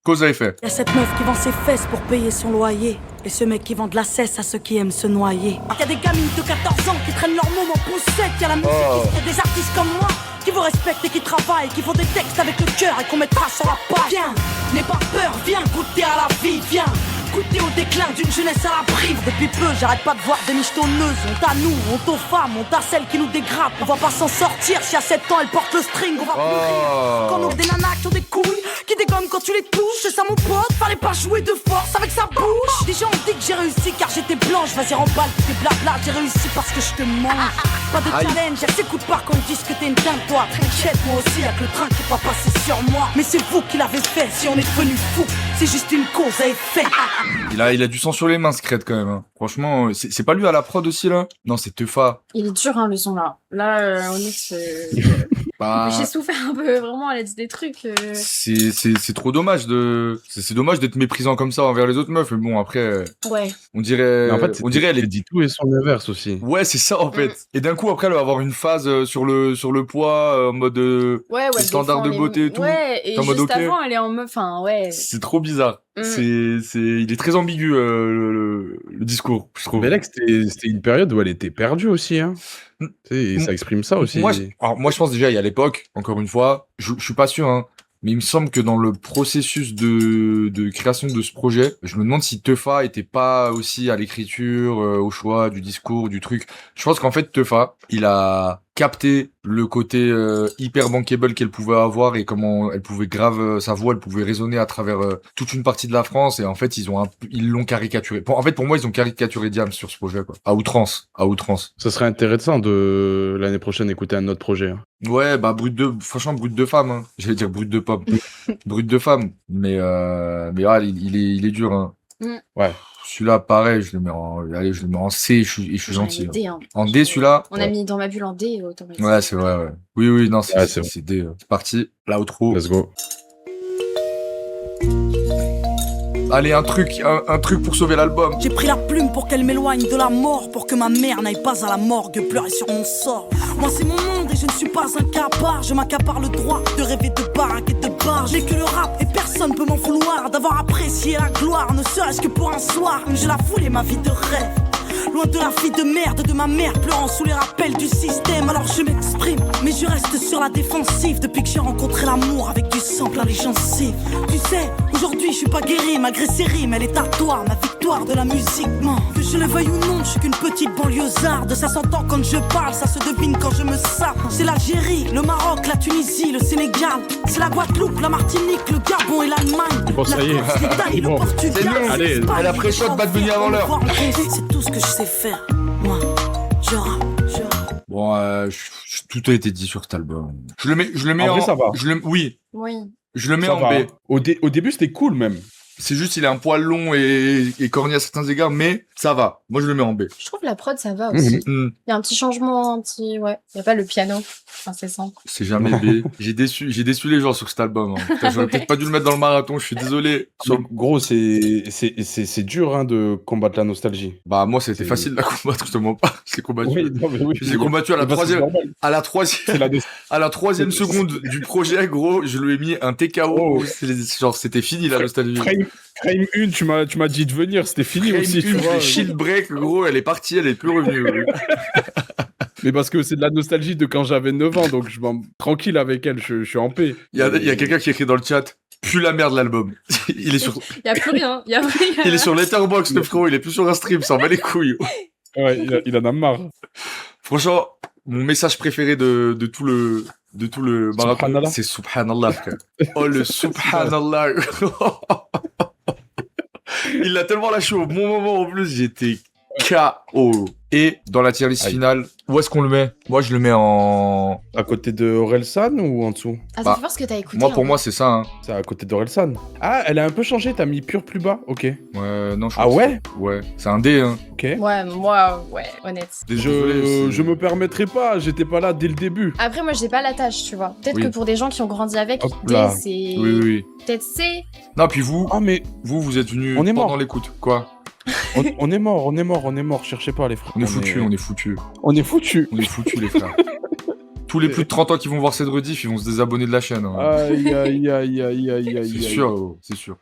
cause à effet. Y'a cette meuf qui vend ses fesses pour payer son loyer. Et ce mec qui vend de la cesse à ceux qui aiment se noyer. Y'a des gamines de 14 ans qui traînent leur môme en poussette. Y'a la musique, y'a des artistes comme moi qui vous respectent et qui travaillent, qui font des textes avec le cœur et qu'on mettra sur la page. Viens, n'aie pas peur, viens goûter à la vie, viens. Goûter au déclin d'une jeunesse à la prive. Depuis peu, j'arrête pas de voir des michetonneuses. Honte à nous, honte aux femmes, honte à celles qui nous dégradent. On va pas s'en sortir si à 7 ans elles portent le string. On va plus rire quand on ouvre des nanas qui ont des couilles, qui dégomment quand tu les touches. C'est ça mon pote, fallait pas jouer de force avec sa bouche. Des gens ont dit que j'ai réussi car j'étais blanche. Vas-y remballe tes blabla, j'ai réussi parce que je te mange. Pas de challenge, elle s'écoute pas quand ils disent que t'es une dingue toi. T'inquiète, moi aussi y'a que le train qui est pas passé sur moi. Mais c'est vous qui l'avez fait, si on est devenu fou, c'est juste une cause à effet. Il a du sang sur les mains, Scred, quand même. Hein. Franchement, c'est pas lui à la prod aussi, là? Non, c'est Teufa. Il est dur, hein, le son là. Là, Onyx, Bah, j'ai souffert un peu, vraiment, elle a dit des trucs. c'est trop dommage c'est dommage d'être méprisant comme ça envers les autres meufs. Mais bon, après, Ouais. on dirait, Mais en fait, elle est dit tout et son inverse aussi. Ouais, c'est ça en fait. Et d'un coup, après, elle va avoir une phase sur le poids, en mode Ouais, les standards de beauté et tout. Ouais, et T'es en mode, juste ok. avant, elle est en mode, enfin, ouais. C'est trop bizarre. Mm. Il est très ambigu le discours, je trouve. Mais là, c'était une période où elle était perdue aussi, hein. Mm. Tu sais, et ça exprime ça aussi. Moi, je pense déjà, il y a l'époque, encore une fois, je suis pas sûr, hein, mais il me semble que dans le processus de création de ce projet, je me demande si Teufa était pas aussi à l'écriture, au choix du discours, du truc. Je pense qu'en fait, Teufa, il a capté le côté hyper bankable qu'elle pouvait avoir et comment elle pouvait sa voix, elle pouvait résonner à travers toute une partie de la France, et en fait, ils l'ont caricaturé. En fait, pour moi, ils ont caricaturé Diams sur ce projet, quoi. À outrance. Ça serait intéressant de l'année prochaine écouter un autre projet. Hein. Ouais, bah franchement brut de femme, hein. J'allais dire brut de pomme. Brut de femme, mais ouais, il est dur, hein. Ouais. Celui-là, pareil, je le mets en C et je suis gentil. D, hein. En D, celui-là. On a mis dans ma bulle en D, automatiquement. Ouais, c'est vrai, ouais. Oui, non, Ouais, c'est D. C'est parti. L'outro. Let's go. Allez, un truc pour sauver l'album. J'ai pris la plume pour qu'elle m'éloigne de la mort, pour que ma mère n'aille pas à la morgue pleurer sur mon sort. Moi c'est mon monde et je ne suis pas un cas à part. Je m'accapare le droit de rêver de baraque et de bar. J'ai que le rap et personne peut m'en vouloir d'avoir apprécié la gloire, ne serait-ce que pour un soir. Je la foulais ma vie de rêve, loin de la fille de merde de ma mère pleurant sous les rappels du système. Alors je m'exprime, mais je reste sur la défensive depuis que j'ai rencontré l'amour avec du sang plein les gencives. Tu sais, aujourd'hui je suis pas guéri malgré ces rimes, elle est à toi, ma victoire de la musique, man. Que je le veuille ou non, je suis qu'une petite banlieusarde. Ça s'entend quand je parle, ça se devine quand je me sape. C'est l'Algérie, le Maroc, la Tunisie, le Sénégal. C'est la Guadeloupe, la Martinique, le Gabon et l'Allemagne. Bon, ça y est. La Corse, l'Italie, le Bon. Portugal. C'est nul. Allez, l'Espagne, elle a pré-shot Bad Bunny avant l'heure. C'est tout ce que je sais faire, moi. Je rappe. Bon, tout a été dit sur cet album. Je le mets En vrai, ça va. Oui, Oui. je le mets Ça en va, B. hein. Au début, c'était cool même. C'est juste, il est un poil long et corny à certains égards, mais ça va. Moi, je le mets en B. Je trouve la prod, ça va aussi. Hmm. Il y a un petit changement, ouais. Il y a pas le piano incessant. C'est jamais B. J'ai déçu les gens sur cet album. Hein. Putain, j'aurais peut-être pas dû le mettre dans le marathon, je suis désolé. Donc, gros, c'est dur hein, de combattre la nostalgie. Bah, moi, c'était C'est- facile de la combattre, je te mens pas. Je l'ai combattu. non, mais oui. Je l'ai combattu à la Mais parce que c'est troisième, normal, à la c'est troisième, la à la troisième seconde du projet, gros, je lui ai mis un TKO. Oh. Genre, c'était fini, la nostalgie. Frame 1, tu m'as dit de venir, c'était fini Frame aussi, tu une, vois. j'ai shield break, gros, elle est partie, elle est plus revenue. Mais parce que c'est de la nostalgie de quand j'avais 9 ans, donc je m'en tranquille avec elle, je suis en paix. Il y a quelqu'un qui écrit dans le chat, pue la merde l'album. Il est sur, Il y a plus rien. Il il est sur Letterboxd, le frérot, il est plus sur un stream, ça en va les couilles. Ouais, il en a marre. Franchement, mon message préféré de tout le marathon, Subhanallah. c'est Subhanallah, frère. Oh, le Subhanallah. Il l'a tellement lâché au bon moment en plus, j'étais KO. Et dans la tier list Aïe. finale, où est-ce qu'on le met? Moi, je le mets en... À côté de Orelsan ou en dessous? Ah, ça Bah, fait voir ce que t'as écouté. Moi, pour hein. moi, c'est ça. Hein. C'est à côté d'Orelsan. Ah, elle a un peu changé, t'as mis pur plus bas? Ok. Ouais, non, je Ah pense- ouais? Ouais, c'est un D, hein. Ok. Ouais, moi, ouais, honnête. Désolé, Je me permettrai pas, j'étais pas là dès le début. Après, moi, j'ai pas la tâche, tu vois. Peut-être Oui. que pour des gens qui ont grandi avec, Hop D, là. c'est Oui. peut-être C. Non, puis vous, Ah, mais vous êtes venus On est pendant mort. l'écoute. Quoi? on est mort, cherchez pas les frères. On est foutus. On est foutus. On est foutus, les frères. Tous les plus de 30 ans qui vont voir cette rediff, ils vont se désabonner de la chaîne. Hein. Aïe, aïe, aïe, aïe, aïe, aïe, C'est aïe. sûr, gros, c'est sûr.